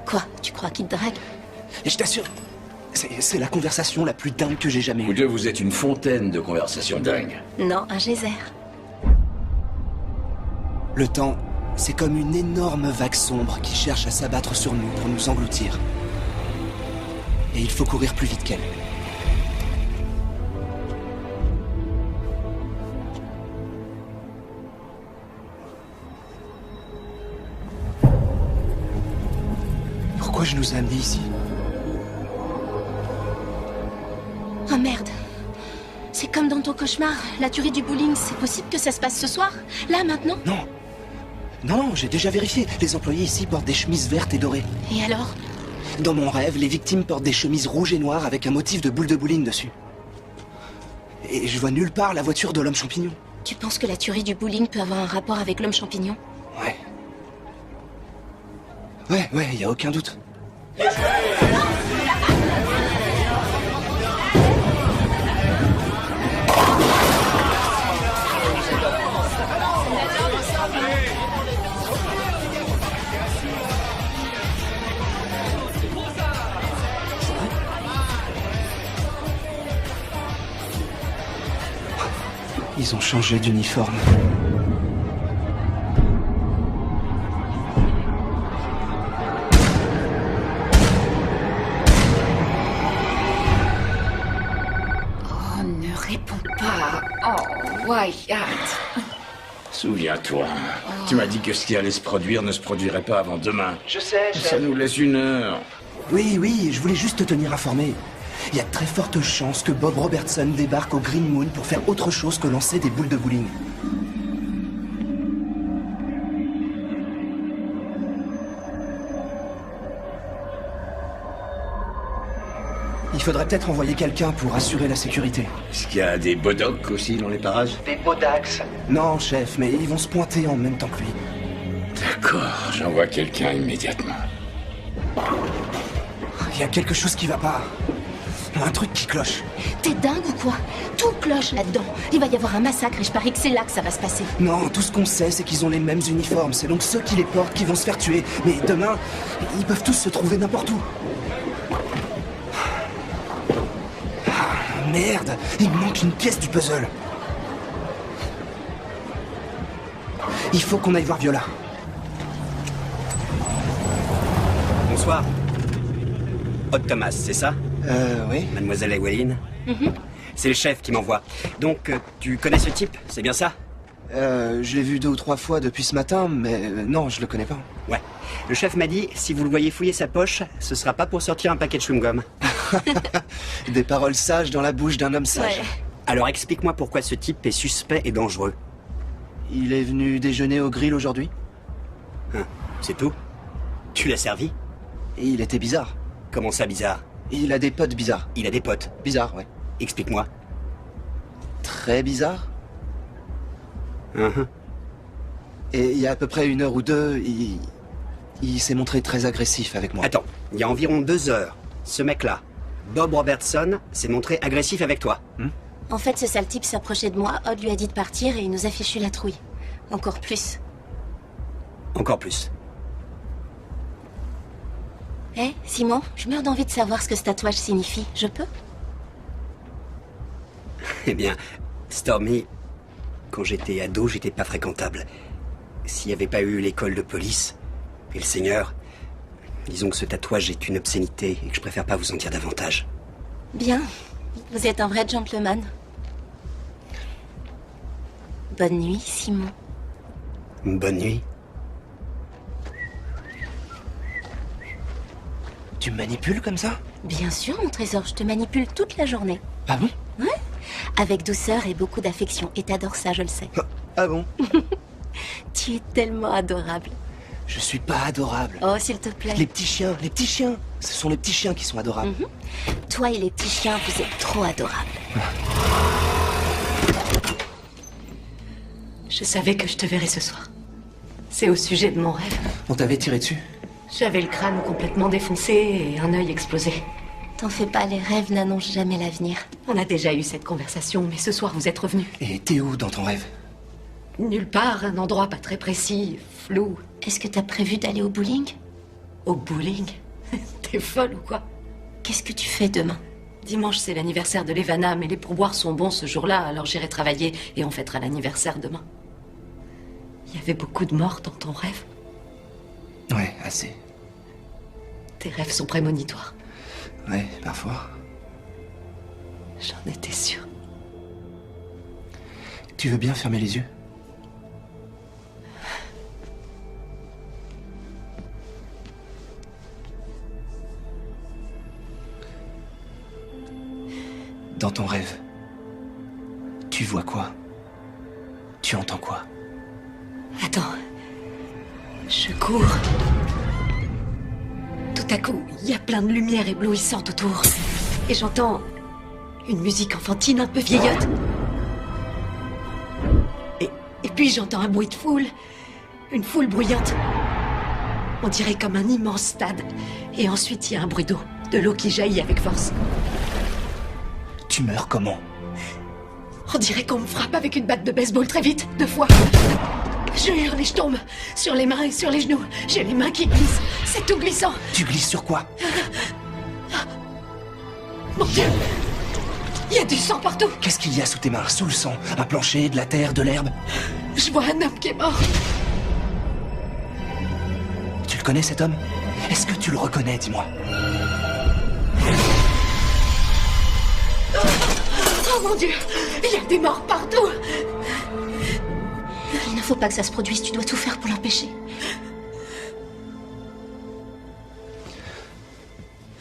Quoi? Tu crois qu'il te drague? Et je t'assure, c'est la conversation la plus dingue que j'ai jamais eue. Vous deux, vous êtes une fontaine de conversations dingues. Non, un geyser. Le temps, c'est comme une énorme vague sombre qui cherche à s'abattre sur nous pour nous engloutir. Et il faut courir plus vite qu'elle. Pourquoi je nous ai amenés ici? Oh merde. C'est comme dans ton cauchemar, la tuerie du bowling, c'est possible que ça se passe ce soir? Là, maintenant? Non. Non, j'ai déjà vérifié. Les employés ici portent des chemises vertes et dorées. Et alors? Dans mon rêve, les victimes portent des chemises rouges et noires avec un motif de boule de bowling dessus. Et je vois nulle part la voiture de l'homme champignon. Tu penses que la tuerie du bowling peut avoir un rapport avec l'homme champignon? Ouais, y a aucun doute. Ils ont changé d'uniforme. Oh, ne réponds pas. Oh, Wyatt. Souviens-toi, tu m'as dit que ce qui allait se produire ne se produirait pas avant demain. Je sais, Ça nous laisse 1 heure. Oui, je voulais juste te tenir informé. Il y a de très fortes chances que Bob Robertson débarque au Green Moon pour faire autre chose que lancer des boules de bowling. Il faudrait peut-être envoyer quelqu'un pour assurer la sécurité. Est-ce qu'il y a des bodocs aussi dans les parages? Des bodax? Non, chef, mais ils vont se pointer en même temps que lui. D'accord, j'envoie quelqu'un immédiatement. Il y a quelque chose qui va pas. Un truc qui cloche. T'es dingue ou quoi? Tout cloche là-dedans. Il va y avoir un massacre et je parie que c'est là que ça va se passer. Non, tout ce qu'on sait, c'est qu'ils ont les mêmes uniformes. C'est donc ceux qui les portent qui vont se faire tuer. Mais demain, ils peuvent tous se trouver n'importe où. Ah, merde, il me manque une pièce du puzzle. Il faut qu'on aille voir Viola. Bonsoir. Odd Thomas, c'est ça? Oui. Mademoiselle Eweline? C'est le chef qui m'envoie. Donc, tu connais ce type, c'est bien ça? Je l'ai vu 2 ou 3 fois depuis ce matin, mais non, je le connais pas. Ouais. Le chef m'a dit, si vous le voyez fouiller sa poche, ce sera pas pour sortir un paquet de chewing-gum. Des paroles sages dans la bouche d'un homme sage. Ouais. Alors explique-moi pourquoi ce type est suspect et dangereux. Il est venu déjeuner au grill aujourd'hui. C'est tout? Tu l'as servi? Et il était bizarre. Comment ça, bizarre? Il a des potes bizarres. Il a des potes? Bizarres, ouais. Explique-moi. Très bizarre. Uh-huh. Et il y a à peu près 1 heure ou 2, il s'est montré très agressif avec moi. Attends, il y a environ 2 heures, ce mec-là, Bob Robertson, s'est montré agressif avec toi. En fait, ce sale type s'approchait de moi, Odd lui a dit de partir et il nous a fichu la trouille. Encore plus. Encore plus. Hé, Simon, je meurs d'envie de savoir ce que ce tatouage signifie. Je peux? Eh bien, Stormy, quand j'étais ado, j'étais pas fréquentable. S'il n'y avait pas eu l'école de police et le Seigneur, disons que ce tatouage est une obscénité et que je préfère pas vous en dire davantage. Bien. Vous êtes un vrai gentleman. Bonne nuit, Simon. Bonne nuit. Tu me manipules comme ça? Bien sûr, mon trésor, je te manipule toute la journée. Ah bon? Ouais. Avec douceur et beaucoup d'affection. Et t'adores ça, je le sais. Ah bon? Tu es tellement adorable. Je suis pas adorable. Oh, s'il te plaît. Les petits chiens. Ce sont les petits chiens qui sont adorables. Toi et les petits chiens, vous êtes trop adorables. Je savais que je te verrais ce soir. C'est au sujet de mon rêve. On t'avait tiré dessus? J'avais le crâne complètement défoncé et un œil explosé. T'en fais pas, les rêves n'annoncent jamais l'avenir. On a déjà eu cette conversation, mais ce soir vous êtes revenu. Et t'es où dans ton rêve? Nulle part, un endroit pas très précis, flou. Est-ce que t'as prévu d'aller au bowling? Au bowling? T'es folle ou quoi? Qu'est-ce que tu fais demain? Dimanche, c'est l'anniversaire de Levana, mais les pourboires sont bons ce jour-là, alors j'irai travailler et on fêtera l'anniversaire demain. Il y avait beaucoup de morts dans ton rêve? Ouais, assez. Tes rêves sont prémonitoires. Ouais, parfois. J'en étais sûre. Tu veux bien fermer les yeux? Dans ton rêve, tu vois quoi? Tu entends quoi? Attends. Je cours. Tout à coup, il y a plein de lumière éblouissante autour. Et j'entends une musique enfantine un peu vieillotte. Et puis j'entends un bruit de foule. Une foule bruyante. On dirait comme un immense stade. Et ensuite, il y a un bruit d'eau. De l'eau qui jaillit avec force. Tu meurs comment? On dirait qu'on me frappe avec une batte de baseball très vite, 2 fois. Je hurle et je tombe. Sur les mains et sur les genoux. J'ai les mains qui glissent. C'est tout glissant. Tu glisses sur quoi? Mon Dieu! Il y a du sang partout. Qu'est-ce qu'il y a sous tes mains? Sous le sang? Un plancher, de la terre, de l'herbe? Je vois un homme qui est mort. Tu le connais, cet homme? Est-ce que tu le reconnais, dis-moi? Oh mon Dieu! Il y a des morts partout! Il ne faut pas que ça se produise, tu dois tout faire pour l'empêcher.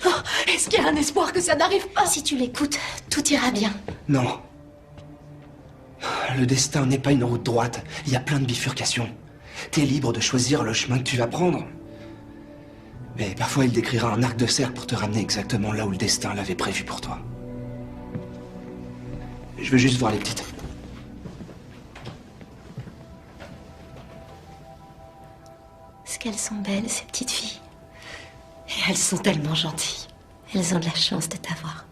Oh, est-ce qu'il y a un espoir que ça n'arrive pas? Si tu l'écoutes, tout ira bien. Non. Le destin n'est pas une route droite. Il y a plein de bifurcations. T'es libre de choisir le chemin que tu vas prendre. Mais parfois, il décrira un arc de cercle pour te ramener exactement là où le destin l'avait prévu pour toi. Je veux juste voir les petites. Est-ce qu'elles sont belles, ces petites filles? Et elles sont tellement gentilles. Elles ont de la chance de t'avoir.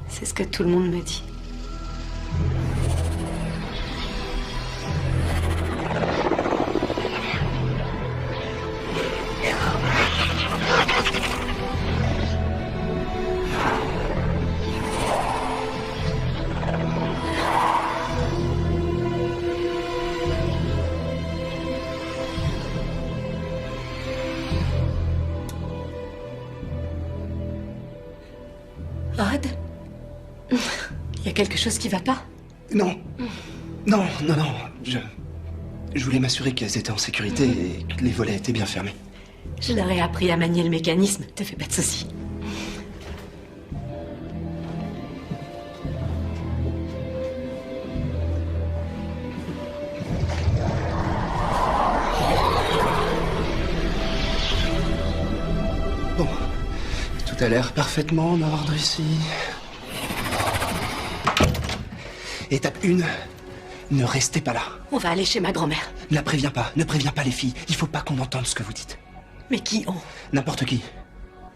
C'est ce que tout le monde me dit. Odd? Il y a quelque chose qui va pas? Non. Non. Je voulais m'assurer qu'elles étaient en sécurité et que les volets étaient bien fermés. Je leur ai appris à manier le mécanisme. Te fais pas de soucis. Bon. Tout à a l'air parfaitement en ordre ici. Étape 1, ne restez pas là. On va aller chez ma grand-mère. Ne la préviens pas, ne préviens pas les filles. Il faut pas qu'on entende ce que vous dites. Mais qui on? N'importe qui.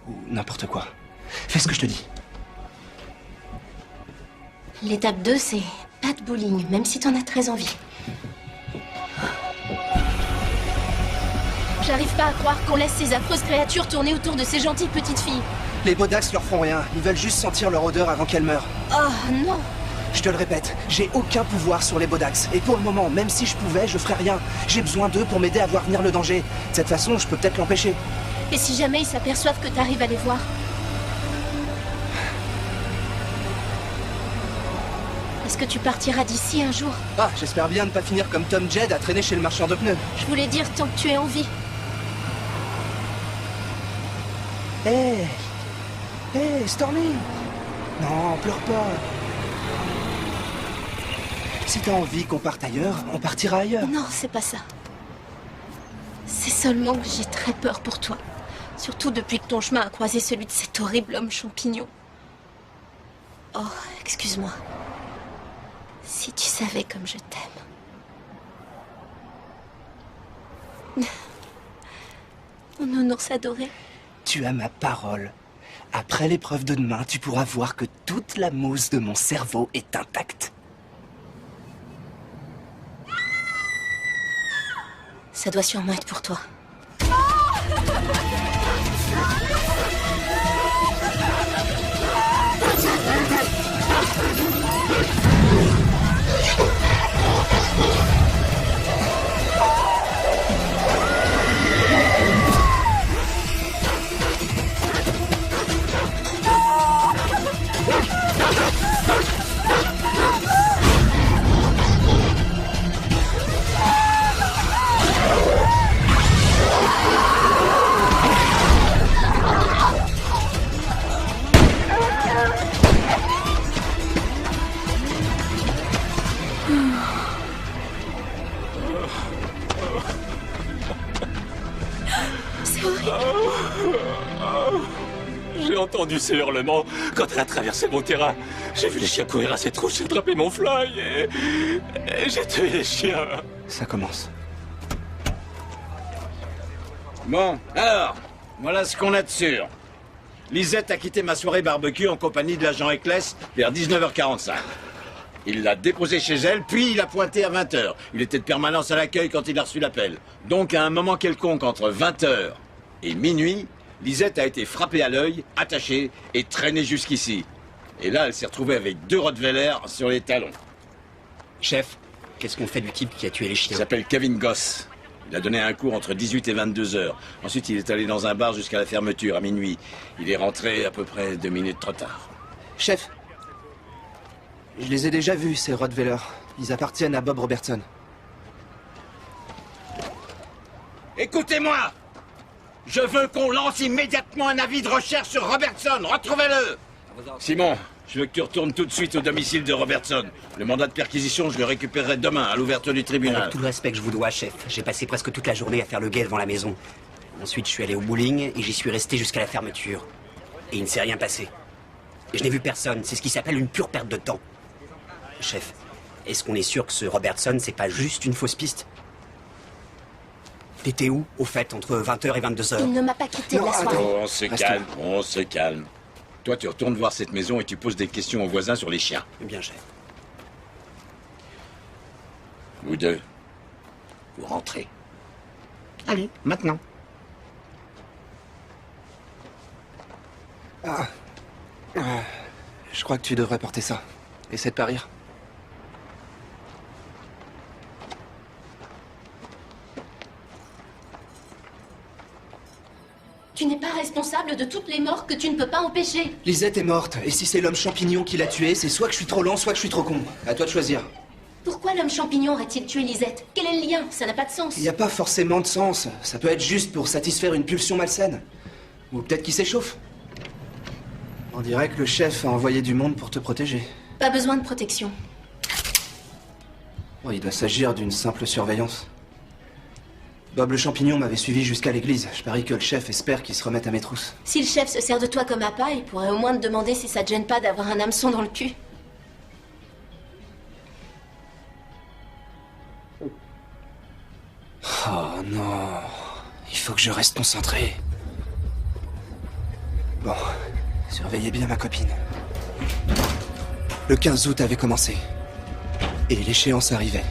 Ou n'importe quoi. Fais ce que je te dis. L'étape 2, c'est pas de bowling, même si t'en as très envie. J'arrive pas à croire qu'on laisse ces affreuses créatures tourner autour de ces gentilles petites filles. Les Bodax leur font rien. Ils veulent juste sentir leur odeur avant qu'elles meurent. Oh non! Je te le répète, j'ai aucun pouvoir sur les Bodax. Et pour le moment, même si je pouvais, je ferais rien. J'ai besoin d'eux pour m'aider à voir venir le danger. De cette façon, je peux peut-être l'empêcher. Et si jamais ils s'aperçoivent que t'arrives à les voir? Est-ce que tu partiras d'ici un jour? Ah, j'espère bien ne pas finir comme Tom Jed à traîner chez le marchand de pneus. Je voulais dire tant que tu es en vie. Hé Stormy! Non, pleure pas. Si t'as envie qu'on parte ailleurs, on partira ailleurs. Non, c'est pas ça. C'est seulement que j'ai très peur pour toi. Surtout depuis que ton chemin a croisé celui de cet horrible homme champignon. Oh, excuse-moi. Si tu savais comme je t'aime. Mon ours adoré. Tu as ma parole. Après l'épreuve de demain, tu pourras voir que toute la mousse de mon cerveau est intacte. Ça doit sûrement être pour toi. J'ai entendu ces hurlements quand elle a traversé mon terrain. J'ai vu les chiens courir à ses trous, j'ai attrapé mon fly et j'ai tué les chiens. Ça commence. Bon, alors, voilà ce qu'on a de sûr. Lisette a quitté ma soirée barbecue en compagnie de l'agent Eccles vers 19h45. Il l'a déposée chez elle, puis il a pointé à 20h. Il était de permanence à l'accueil quand il a reçu l'appel. Donc, à un moment quelconque entre 20h et minuit, Lisette a été frappée à l'œil, attachée et traînée jusqu'ici. Et là, elle s'est retrouvée avec 2 Rottweiler sur les talons. Chef, qu'est-ce qu'on fait du type qui a tué les chiens? Il s'appelle Kevin Goss. Il a donné un cours entre 18 et 22 heures. Ensuite, il est allé dans un bar jusqu'à la fermeture, à minuit. Il est rentré à peu près 2 minutes trop tard. Chef, je les ai déjà vus, ces Rottweiler. Ils appartiennent à Bob Robertson. Écoutez-moi! Je veux qu'on lance immédiatement un avis de recherche sur Robertson. Retrouvez-le! Simon, je veux que tu retournes tout de suite au domicile de Robertson. Le mandat de perquisition, je le récupérerai demain, à l'ouverture du tribunal. Avec tout le respect que je vous dois, chef, j'ai passé presque toute la journée à faire le guet devant la maison. Ensuite, je suis allé au bowling et j'y suis resté jusqu'à la fermeture. Et il ne s'est rien passé. Et je n'ai vu personne, c'est ce qui s'appelle une pure perte de temps. Chef, est-ce qu'on est sûr que ce Robertson, c'est pas juste une fausse piste? T'étais où, au fait, entre 20h et 22h? Il ne m'a pas quitté de la soirée. Oh, on se calme, on se calme. Toi, tu retournes voir cette maison et tu poses des questions aux voisins sur les chiens. Bien, chef. Vous deux, vous rentrez. Allez, maintenant. Je crois que tu devrais porter ça. Essaie de pas rire. Tu n'es pas responsable de toutes les morts que tu ne peux pas empêcher. Lisette est morte, et si c'est l'homme champignon qui l'a tuée, c'est soit que je suis trop lent, soit que je suis trop con. À toi de choisir. Pourquoi l'homme champignon aurait-il tué Lisette? Quel est le lien? Ça n'a pas de sens. Il n'y a pas forcément de sens. Ça peut être juste pour satisfaire une pulsion malsaine. Ou peut-être qu'il s'échauffe. On dirait que le chef a envoyé du monde pour te protéger. Pas besoin de protection. Oh, il doit s'agir d'une simple surveillance. Bob le champignon m'avait suivi jusqu'à l'église. Je parie que le chef espère qu'il se remette à mes trousses. Si le chef se sert de toi comme appât, il pourrait au moins te demander si ça te gêne pas d'avoir un hameçon dans le cul. Oh non... Il faut que je reste concentré. Bon, surveillez bien ma copine. Le 15 août avait commencé. Et l'échéance arrivait.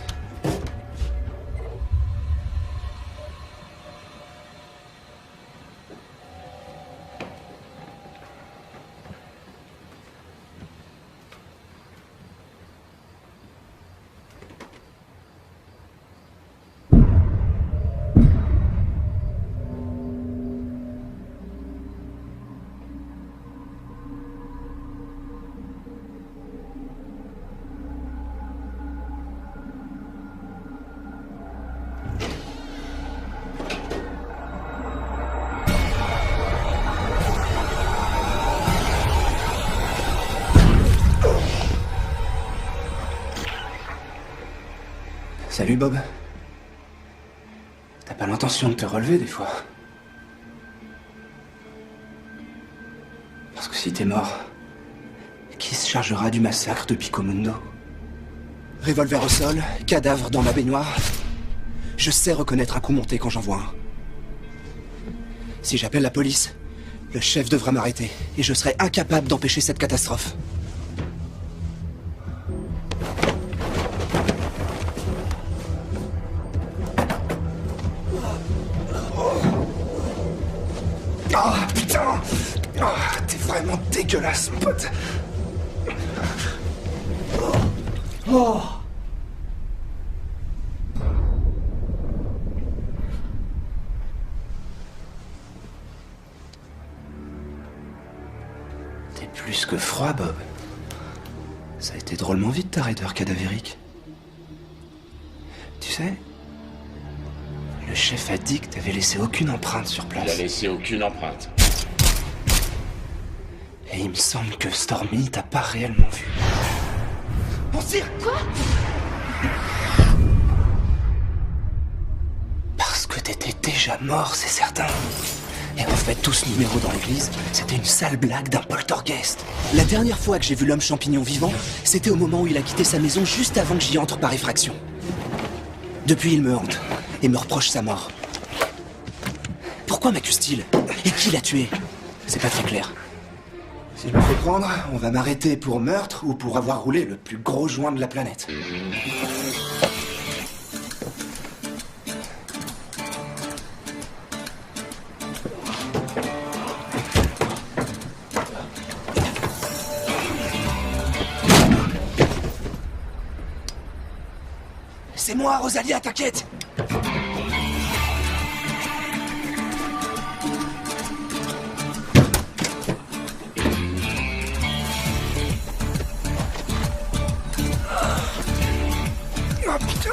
Salut Bob. T'as pas l'intention de te relever des fois? Parce que si t'es mort, qui se chargera du massacre de Picomundo? Revolver au sol, cadavre dans ma baignoire. Je sais reconnaître un coup monté quand j'en vois un. Si j'appelle la police, le chef devra m'arrêter et je serai incapable d'empêcher cette catastrophe. Oh putain! Oh, t'es vraiment dégueulasse, mon pote! Oh! T'es plus que froid, Bob. Ça a été drôlement vite ta raideur cadavérique. Tu sais, le chef a dit que t'avais laissé aucune empreinte sur place. Il a laissé aucune empreinte. Et il me semble que Stormy t'a pas réellement vu. On tire! Quoi? Parce que t'étais déjà mort, c'est certain. Et en fait, tout ce numéro dans l'église, c'était une sale blague d'un poltergeist. La dernière fois que j'ai vu l'homme champignon vivant, c'était au moment où il a quitté sa maison juste avant que j'y entre par effraction. Depuis, il me hante et me reproche sa mort. Pourquoi m'accuse-t-il? Et qui l'a tué? C'est pas très clair. Si je me fais prendre, on va m'arrêter pour meurtre ou pour avoir roulé le plus gros joint de la planète. C'est moi, Rosalia, t'inquiète! Oh putain!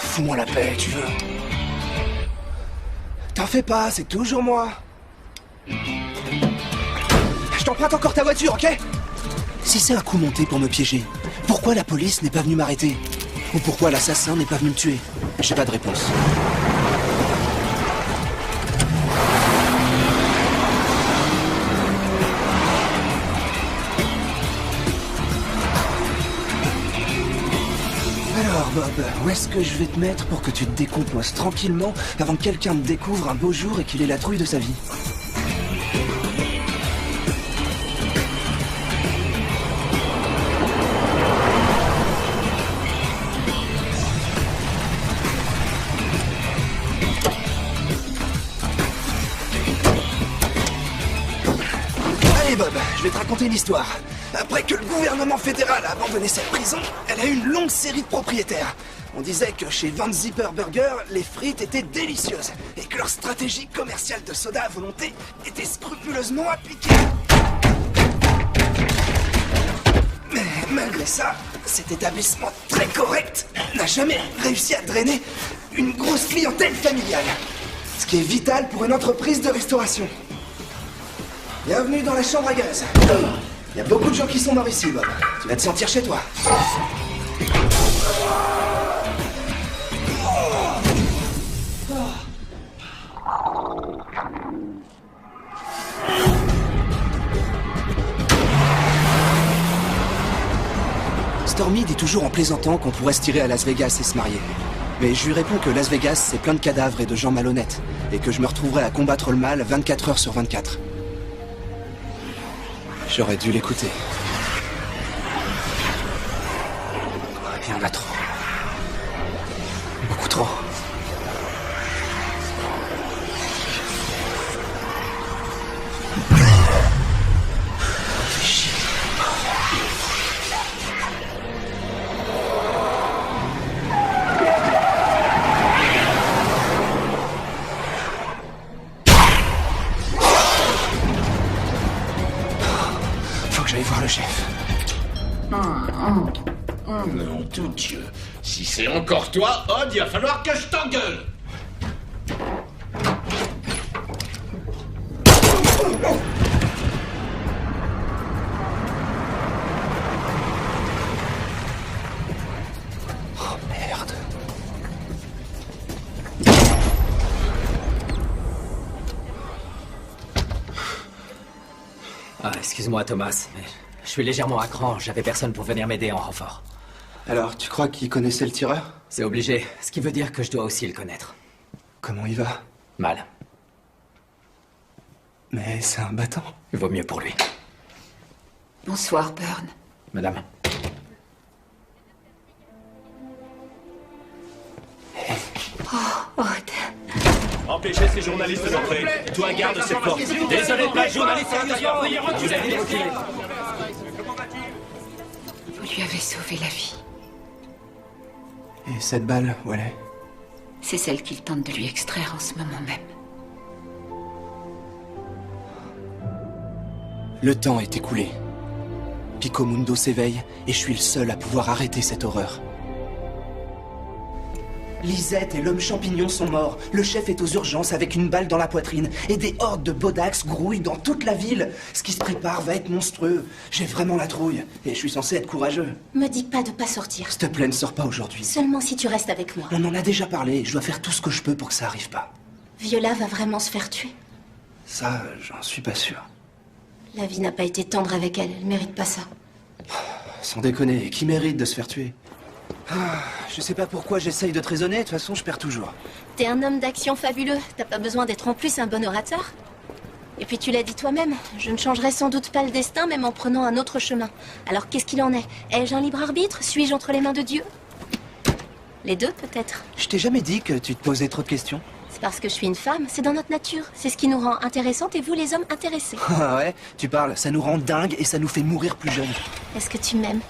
Fous-moi la paix, tu veux. T'en fais pas, c'est toujours moi. Je t'emprunte encore ta voiture, ok? Si c'est un coup monté pour me piéger, pourquoi la police n'est pas venue m'arrêter? Ou pourquoi l'assassin n'est pas venu me tuer? J'ai pas de réponse. Alors Bob, où est-ce que je vais te mettre pour que tu te décomposes tranquillement avant que quelqu'un te découvre un beau jour et qu'il ait la trouille de sa vie? Allez Bob, je vais te raconter l'histoire. Après que le gouvernement fédéral a abandonné cette prison, elle a eu une longue série de propriétaires. On disait que chez Van Zipper Burger, les frites étaient délicieuses et que leur stratégie commerciale de soda à volonté était scrupuleusement appliquée. Mais malgré ça, cet établissement très correct n'a jamais réussi à drainer une grosse clientèle familiale. Ce qui est vital pour une entreprise de restauration. Bienvenue dans la chambre à gaz. Il y a beaucoup de gens qui sont morts ici, Bob. Tu vas te sentir chez toi. Stormy dit toujours en plaisantant qu'on pourrait se tirer à Las Vegas et se marier. Mais je lui réponds que Las Vegas, c'est plein de cadavres et de gens malhonnêtes, et que je me retrouverai à combattre le mal 24 heures sur 24. J'aurais dû l'écouter. Il y en a trop. Beaucoup trop. J'allais voir le chef. Nom de Dieu. Si c'est encore toi, Odd, il va falloir que je t'engueule. Oh merde. Ah, excuse-moi Thomas, mais je suis légèrement à cran, j'avais personne pour venir m'aider en renfort. Alors, tu crois qu'il connaissait le tireur? C'est obligé, ce qui veut dire que je dois aussi le connaître. Comment il va? Mal. Mais c'est un battant. Il vaut mieux pour lui. Bonsoir, Byrne. Madame. Oh, Odd. Empêchez ces journalistes d'entrer. Toi, garde cette porte. Désolé de pas être journaliste, sérieusement. Veuillez reculer. Vous lui avez sauvé la vie. Et cette balle, où elle est? C'est celle qu'il tente de lui extraire en ce moment même. Le temps est écoulé. Pico Mundo s'éveille et je suis le seul à pouvoir arrêter cette horreur. Lisette et l'homme champignon sont morts. Le chef est aux urgences avec une balle dans la poitrine. Et des hordes de Bodax grouillent dans toute la ville. Ce qui se prépare va être monstrueux. J'ai vraiment la trouille. Et je suis censé être courageux. Me dis pas de pas sortir. S'il te plaît, ne sors pas aujourd'hui. Seulement si tu restes avec moi. On en a déjà parlé. Je dois faire tout ce que je peux pour que ça arrive pas. Viola va vraiment se faire tuer. Ça, j'en suis pas sûr. La vie n'a pas été tendre avec elle. Elle mérite pas ça. Sans déconner, qui mérite de se faire tuer? Je sais pas pourquoi j'essaye de te raisonner, de toute façon je perds toujours. T'es un homme d'action fabuleux. T'as pas besoin d'être en plus un bon orateur. Et puis tu l'as dit toi-même, je ne changerai sans doute pas le destin, même en prenant un autre chemin. Alors qu'est-ce qu'il en est? Ai-je un libre arbitre? Suis-je entre les mains de Dieu? Les deux, peut-être. Je t'ai jamais dit que tu te posais trop de questions? C'est parce que je suis une femme, c'est dans notre nature. C'est ce qui nous rend intéressantes et vous, les hommes, intéressés. Ah ouais, tu parles, ça nous rend dingue et ça nous fait mourir plus jeunes. Est-ce que tu m'aimes?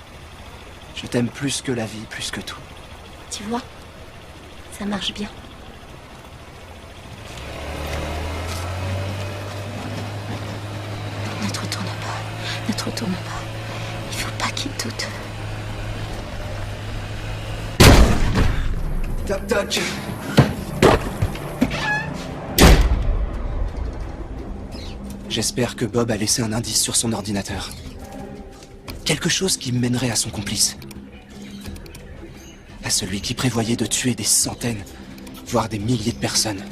Je t'aime plus que la vie, plus que tout. Tu vois, ça marche bien. Ne te retourne pas, ne te retourne pas. Il faut pas qu'il doute. Toc toc. J'espère que Bob a laissé un indice sur son ordinateur. Quelque chose qui me mènerait à son complice. À celui qui prévoyait de tuer des centaines, voire des milliers de personnes.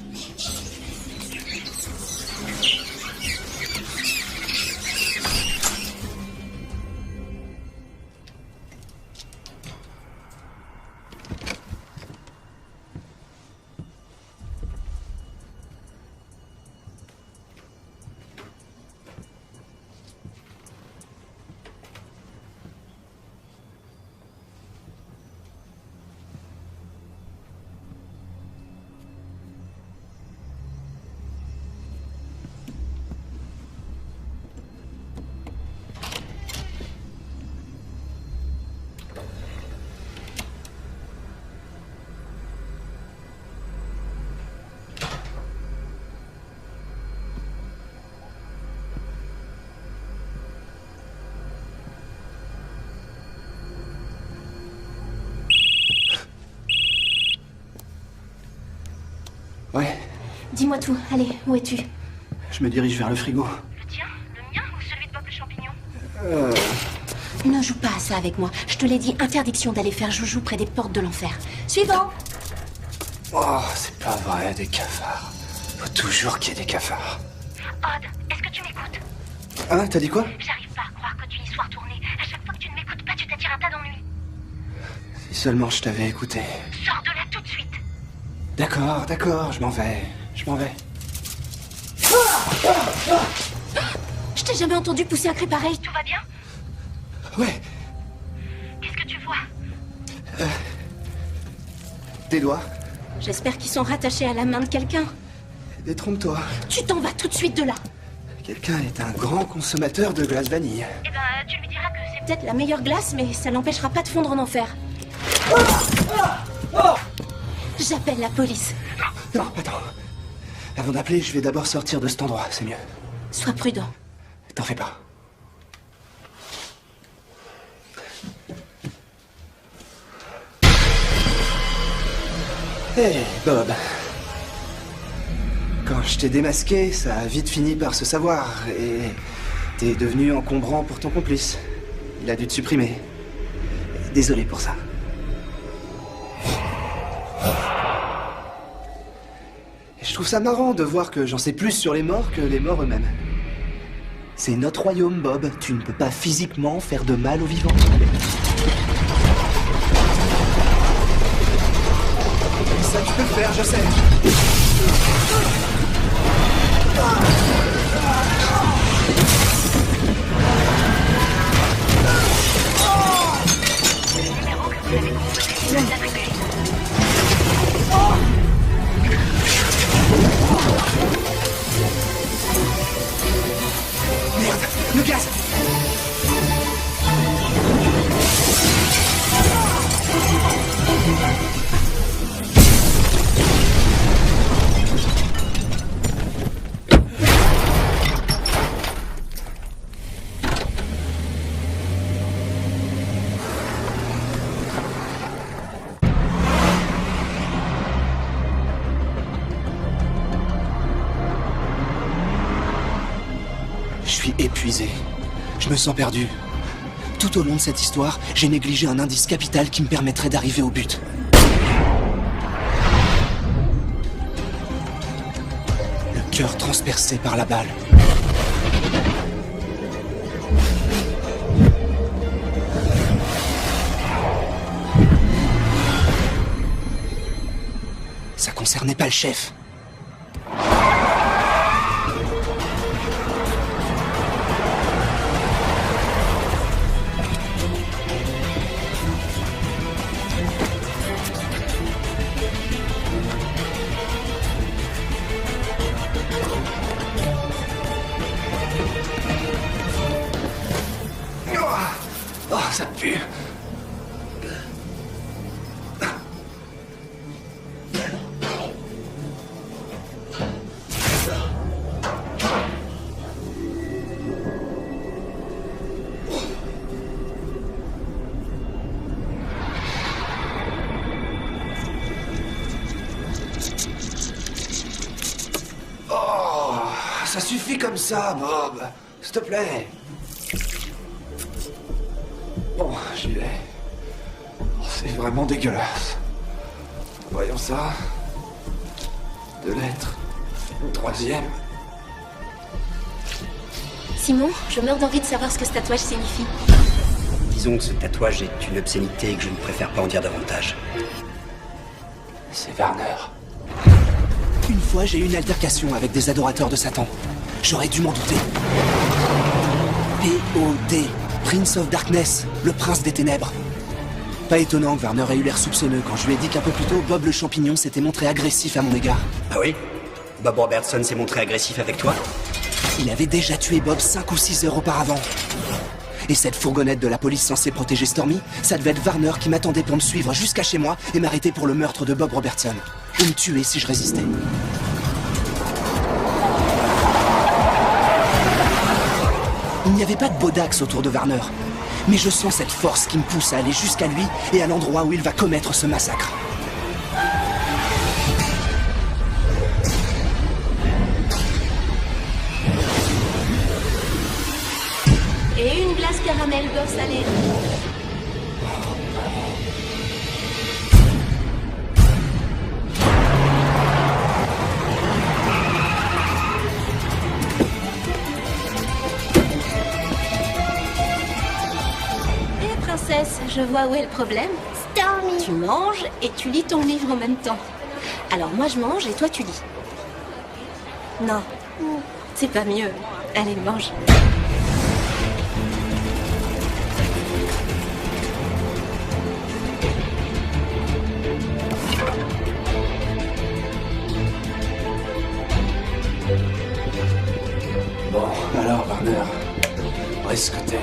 Ouais. Dis-moi tout, allez, où es-tu? Je me dirige vers le frigo. Le tien? Le mien ou celui de Bob le champignon? Ne joue pas à ça avec moi. Je te l'ai dit, interdiction d'aller faire joujou près des portes de l'enfer. Suivant! Oh, c'est pas vrai, des cafards. Faut toujours qu'il y ait des cafards. Odd, est-ce que tu m'écoutes? Hein, t'as dit quoi? J'arrive pas à croire que tu y sois retourné. À chaque fois que tu ne m'écoutes pas, tu t'attires un tas d'ennuis. Si seulement je t'avais écouté. Sors de là tout de suite. D'accord, je m'en vais. Je t'ai jamais entendu pousser un cri pareil. Tout va bien? Ouais, Qu'est-ce que tu vois? des doigts. J'espère qu'ils sont rattachés à la main de quelqu'un. Détrompe-toi. Tu t'en vas tout de suite de là. Quelqu'un est un grand consommateur de glace vanille. Eh ben, tu lui diras que c'est peut-être la meilleure glace, mais ça l'empêchera pas de fondre en enfer. J'appelle la police. Non, attends. Avant d'appeler, je vais d'abord sortir de cet endroit, c'est mieux. Sois prudent. T'en fais pas. Hé, Bob. Quand je t'ai démasqué, ça a vite fini par se savoir, et t'es devenu encombrant pour ton complice. Il a dû te supprimer. Désolé pour ça. Et je trouve ça marrant de voir que j'en sais plus sur les morts que les morts eux-mêmes. C'est notre royaume, Bob. Tu ne peux pas physiquement faire de mal aux vivants. Ça, tu peux le faire, je sais. Merde, le gaz! Je suis épuisé. Je me sens perdu. Tout au long de cette histoire, j'ai négligé un indice capital qui me permettrait d'arriver au but. Le cœur transpercé par la balle. Ça concernait pas le chef. Oh, ça pue. Oh, ça suffit comme ça, Bob. S'il te plaît. Bon, j'y vais. Oh, c'est vraiment dégueulasse. Voyons ça. 2 lettres. Une 3e. Simon, je meurs d'envie de savoir ce que ce tatouage signifie. Disons que ce tatouage est une obscénité et que je ne préfère pas en dire davantage. C'est Warner. Une fois, j'ai eu une altercation avec des adorateurs de Satan. J'aurais dû m'en douter. P.O.D. Prince of Darkness, le prince des ténèbres. Pas étonnant que Warner ait eu l'air soupçonneux quand je lui ai dit qu'un peu plus tôt, Bob le champignon s'était montré agressif à mon égard. Ah oui? Bob Robertson s'est montré agressif avec toi? Il avait déjà tué Bob 5 ou 6 heures auparavant. Et cette fourgonnette de la police censée protéger Stormy, ça devait être Warner qui m'attendait pour me suivre jusqu'à chez moi et m'arrêter pour le meurtre de Bob Robertson. Et me tuer si je résistais. Il n'y avait pas de Bodax autour de Warner. Mais je sens cette force qui me pousse à aller jusqu'à lui et à l'endroit où il va commettre ce massacre. Et une glace caramel beurre salé. princesse, je vois où est le problème. Stormy. Tu manges et tu lis ton livre en même temps. Alors moi je mange et toi tu lis. Non, c'est pas mieux. Allez, mange. Bon, alors, Warner, où est-ce que t'es?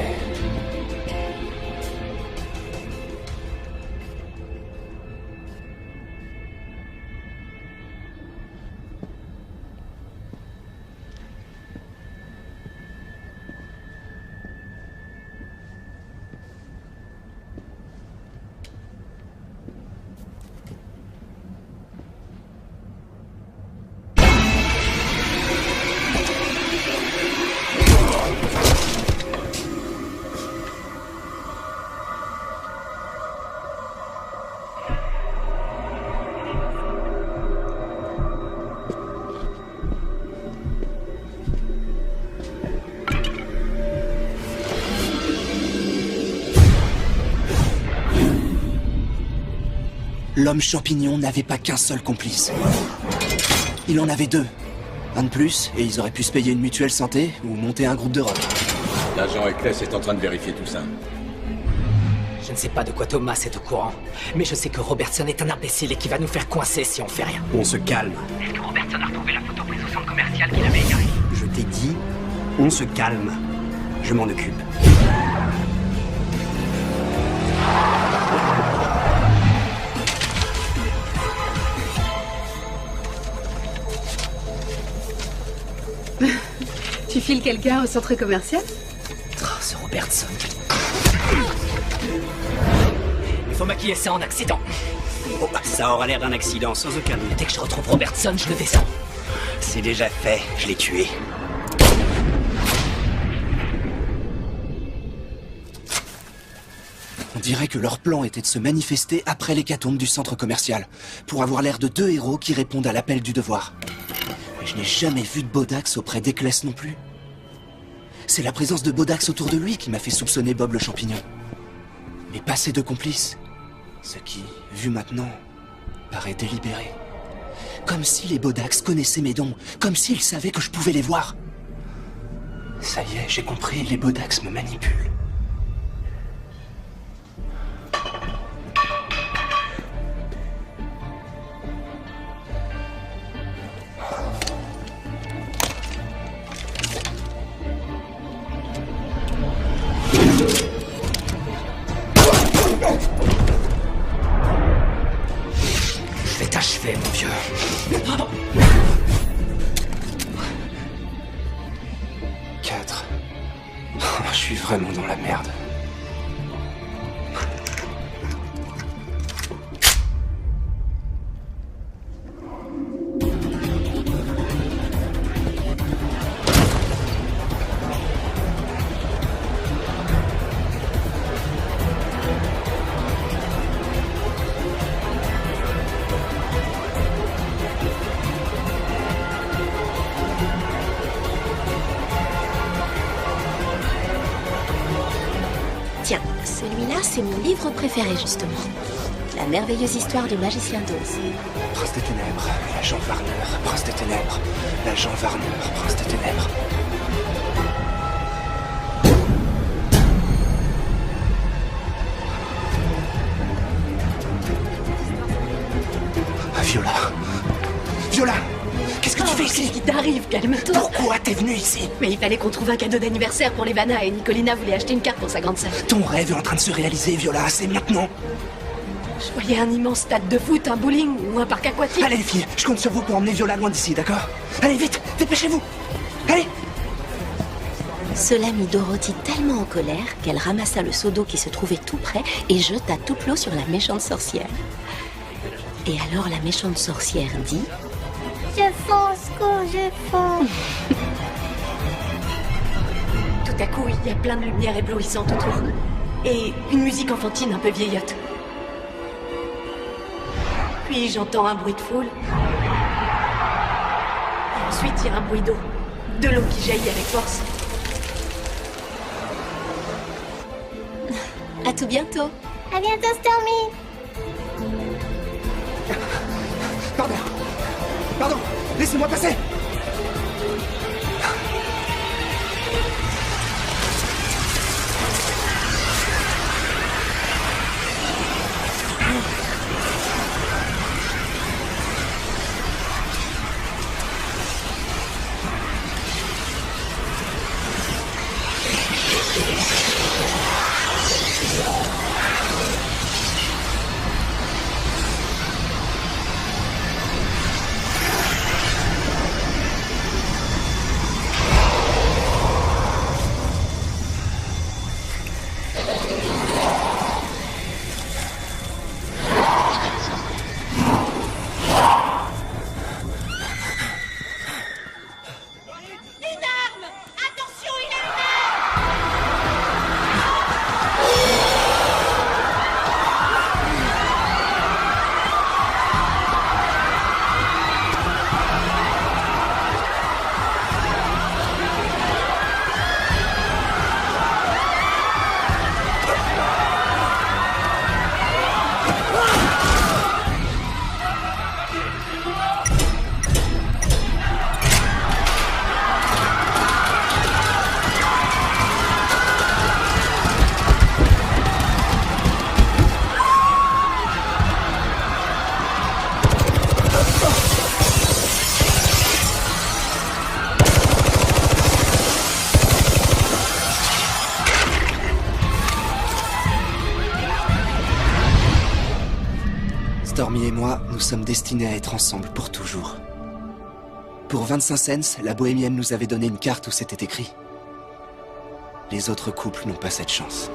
L'homme champignon n'avait pas qu'un seul complice. Il en avait deux. Un de plus, et ils auraient pu se payer une mutuelle santé ou monter un groupe de rock. L'agent Ecclès est en train de vérifier tout ça. Je ne sais pas de quoi Thomas est au courant, mais je sais que Robertson est un imbécile et qui va nous faire coincer si on fait rien. On se calme. Est-ce que Robertson a retrouvé la photo prise au centre commercial qu'il avait égaré? Je t'ai dit, on se calme. Je m'en occupe. Tu files quelqu'un au centre commercial? Oh, ce Robertson. Il faut maquiller ça en accident. Oh, ça aura l'air d'un accident, sans aucun doute. Dès que je retrouve Robertson, je le descends. C'est déjà fait, je l'ai tué. On dirait que leur plan était de se manifester après l'hécatombe du centre commercial, pour avoir l'air de deux héros qui répondent à l'appel du devoir. Mais je n'ai jamais vu de Bodax auprès d'Ecclès non plus. C'est la présence de Bodax autour de lui qui m'a fait soupçonner Bob le champignon. Mais pas ses deux complices. Ce qui, vu maintenant, paraît délibéré. Comme si les Bodax connaissaient mes dons, comme s'ils savaient que je pouvais les voir. Ça y est, j'ai compris, les Bodax me manipulent. Je vais t'achever, mon vieux. Quatre. Oh, je suis vraiment dans la merde. Tiens, celui-là, c'est mon livre préféré, justement. La merveilleuse histoire du magicien d'Oz. Prince des Ténèbres, l'agent Warner, Prince des Ténèbres, l'agent Warner, Prince des Ténèbres. Viola. Viola! Qu'est-ce que tu fais ici? Qu'est-ce qui t'arrive? Calme-toi. Pourquoi t'es venue ici? Mais il fallait qu'on trouve un cadeau d'anniversaire pour les Vanna et Nicolina voulait acheter une carte pour sa grande sœur. Ton rêve est en train de se réaliser, Viola, c'est maintenant. Je voyais un immense stade de foot, un bowling ou un parc aquatique. Allez les filles, je compte sur vous pour emmener Viola loin d'ici, d'accord? Allez vite, dépêchez-vous. Allez! Cela mit Dorothy tellement en colère qu'elle ramassa le seau d'eau qui se trouvait tout près et jeta toute l'eau sur la méchante sorcière. Et alors la méchante sorcière dit... Je fonce quand je fonce. Tout à coup, il y a plein de lumières éblouissantes autour. Et une musique enfantine un peu vieillotte. Puis j'entends un bruit de foule. Et ensuite, il y a un bruit d'eau. De l'eau qui jaillit avec force. À tout bientôt. À bientôt, Stormy. Pardon, laissez-moi passer. Stormy et moi, nous sommes destinés à être ensemble pour toujours. Pour 25 cents, la bohémienne nous avait donné une carte où c'était écrit. Les autres couples n'ont pas cette chance.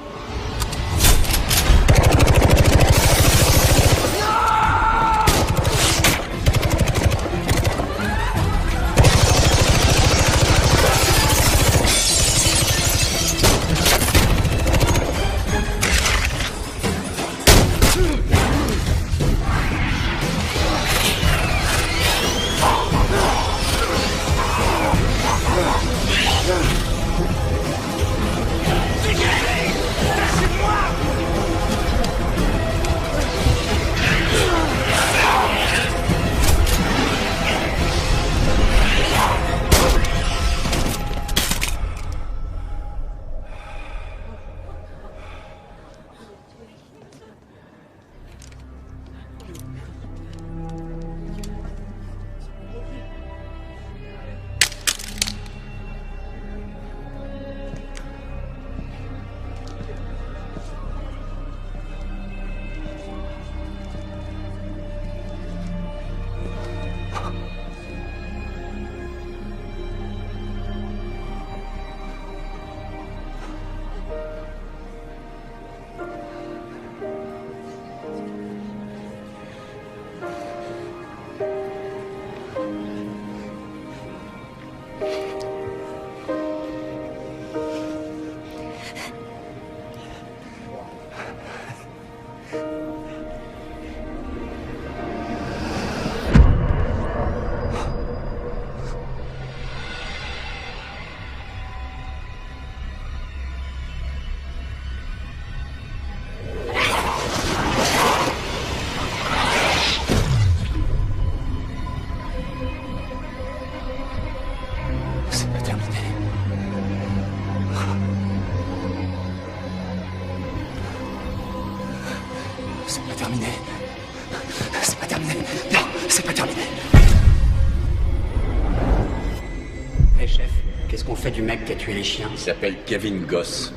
Du mec qui a tué les chiens. Il s'appelle Kevin Goss.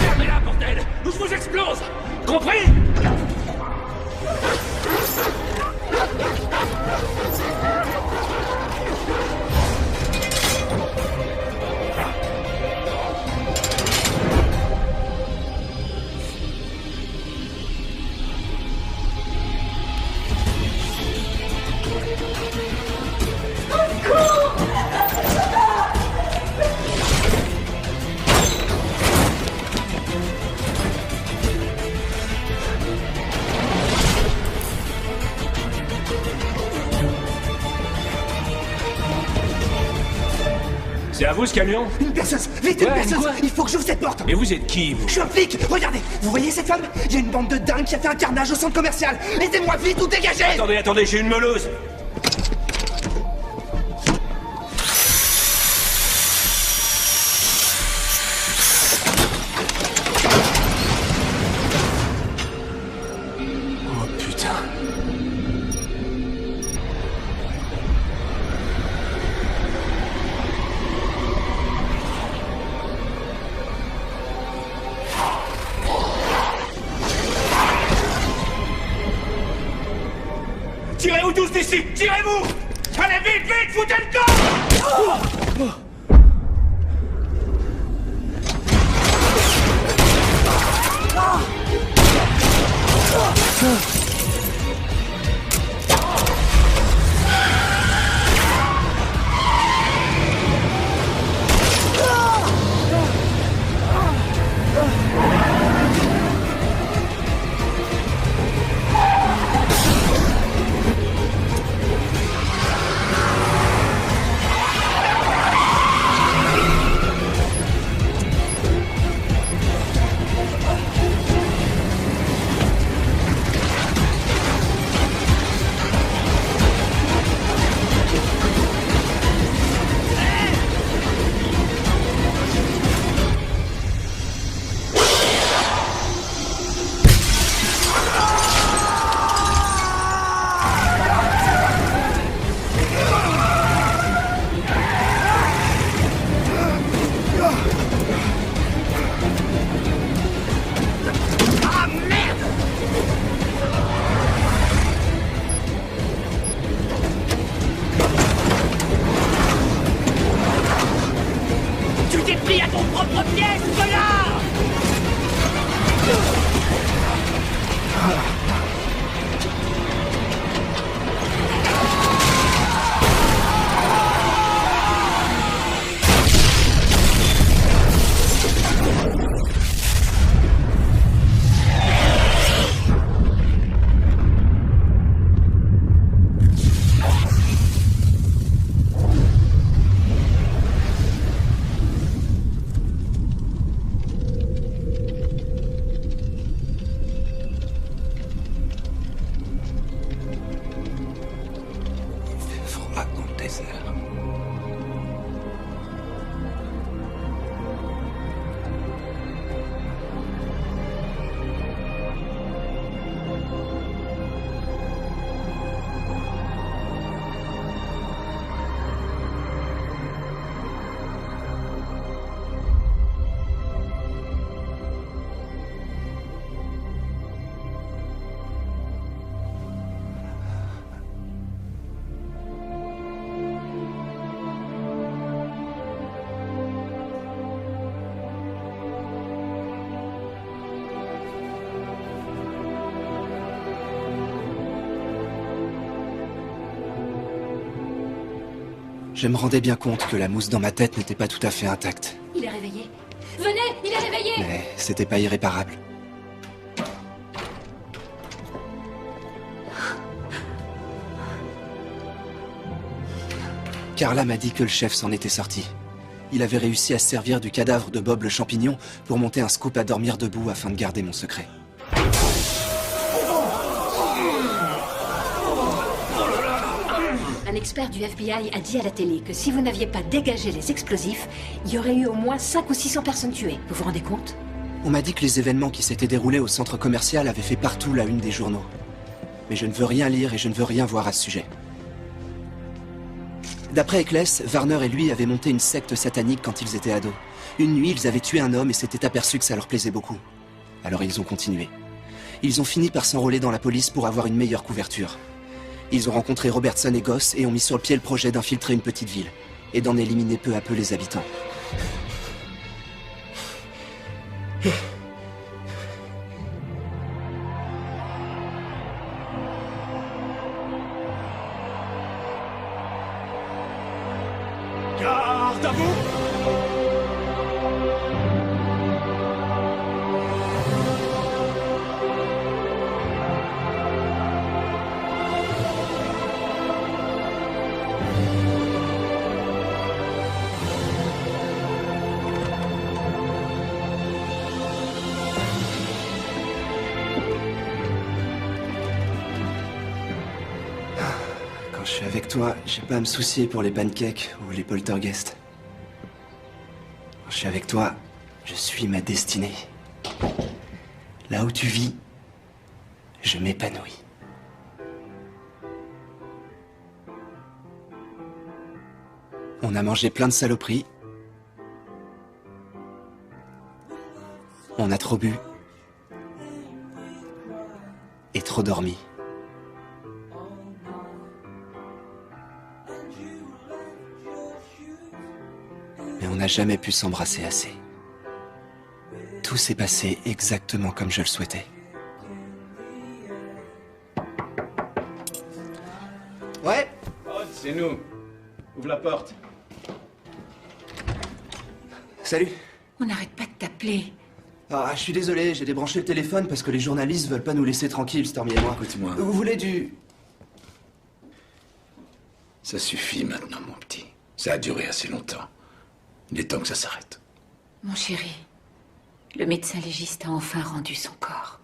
Fermez-la, bordel! Ou je vous explose! Compris? C'est à vous ce camion? Une perceuse! Vite, une perceuse! Il faut que j'ouvre cette porte! Et vous êtes qui, vous? Je suis un flic! Regardez! Vous voyez cette femme? Il y a une bande de dingues qui a fait un carnage au centre commercial! Aidez-moi vite ou dégagez! Attendez, j'ai une meuleuse! Tirez-vous tous d'ici! Tirez-vous! Allez, vite, foutez le camp! Je me rendais bien compte que la mousse dans ma tête n'était pas tout à fait intacte. Il est réveillé. Venez, il est réveillé. Mais c'était pas irréparable. Carla m'a dit que le chef s'en était sorti. Il avait réussi à se servir du cadavre de Bob le champignon pour monter un scoop à dormir debout afin de garder mon secret. Un expert du FBI a dit à la télé que si vous n'aviez pas dégagé les explosifs, il y aurait eu au moins 500 ou 600 personnes tuées. Vous vous rendez compte? On m'a dit que les événements qui s'étaient déroulés au centre commercial avaient fait partout la une des journaux. Mais je ne veux rien lire et je ne veux rien voir à ce sujet. D'après Eccles, Warner et lui avaient monté une secte satanique quand ils étaient ados. Une nuit, ils avaient tué un homme et s'étaient aperçus que ça leur plaisait beaucoup. Alors ils ont continué. Ils ont fini par s'enrôler dans la police pour avoir une meilleure couverture. Ils ont rencontré Robertson et Goss et ont mis sur le pied le projet d'infiltrer une petite ville et d'en éliminer peu à peu les habitants. Garde à vous! suis avec toi, j'ai pas à me soucier pour les pancakes ou les poltergeists. Quand je suis avec toi, je suis ma destinée. Là où tu vis, je m'épanouis. On a mangé plein de saloperies. On a trop bu. Et trop dormi. Mais on n'a jamais pu s'embrasser assez. Tout s'est passé exactement comme je le souhaitais. Ouais? Odd, c'est nous. Ouvre la porte. Salut. On n'arrête pas de t'appeler. Ah, je suis désolé, j'ai débranché le téléphone parce que les journalistes veulent pas nous laisser tranquilles, Stormy et moi. Écoute-moi. Vous voulez du... Ça suffit maintenant, mon petit. Ça a duré assez longtemps. Il est temps que ça s'arrête. Mon chéri, le médecin légiste a enfin rendu son corps.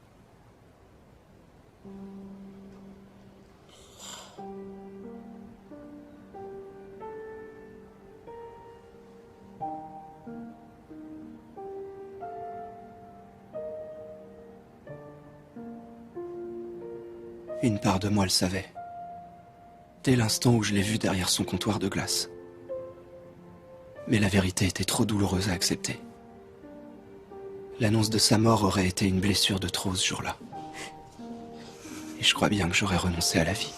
Une part de moi le savait. Dès l'instant où je l'ai vu derrière son comptoir de glace. Mais la vérité était trop douloureuse à accepter. L'annonce de sa mort aurait été une blessure de trop ce jour-là. Et je crois bien que j'aurais renoncé à la vie.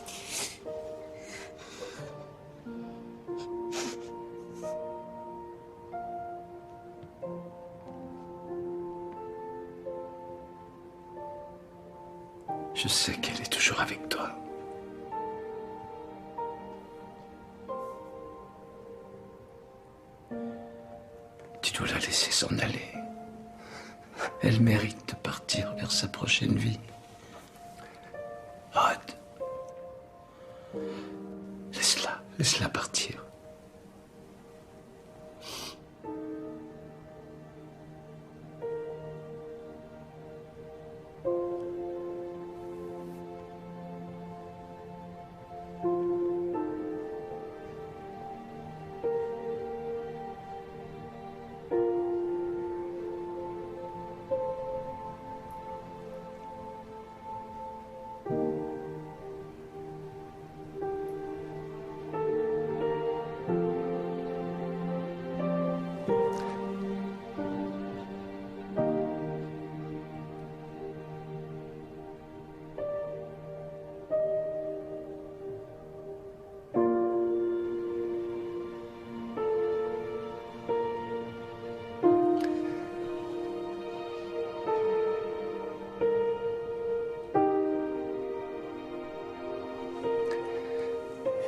Je sais qu'elle est toujours avec toi. Tu dois la laisser s'en aller. Elle mérite de partir vers sa prochaine vie. Odd. Laisse-la partir.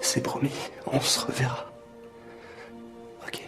C'est promis, on se reverra. Ok.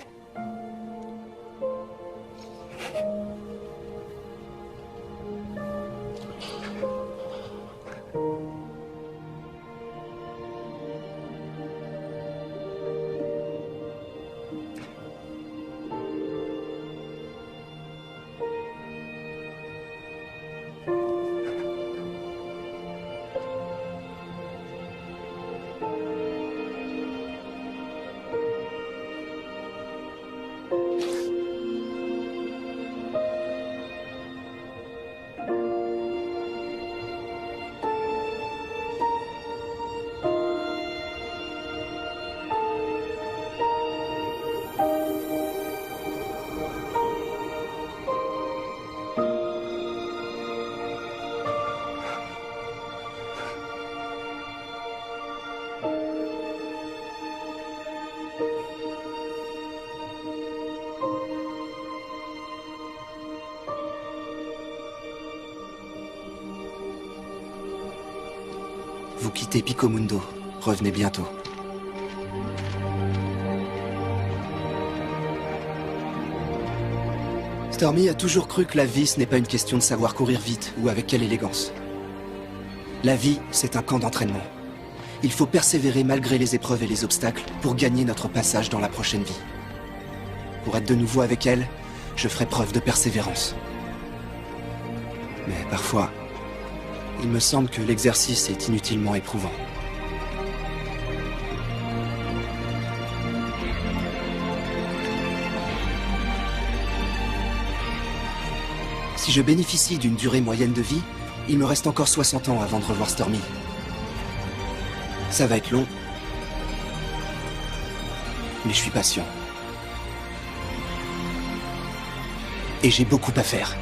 Vous quittez Pico Mundo. Revenez bientôt. Stormy a toujours cru que la vie, ce n'est pas une question de savoir courir vite ou avec quelle élégance. La vie, c'est un camp d'entraînement. Il faut persévérer malgré les épreuves et les obstacles pour gagner notre passage dans la prochaine vie. Pour être de nouveau avec elle, je ferai preuve de persévérance. Mais parfois, il me semble que l'exercice est inutilement éprouvant. Si je bénéficie d'une durée moyenne de vie, il me reste encore 60 ans avant de revoir Stormy. Ça va être long, mais je suis patient. Et j'ai beaucoup à faire.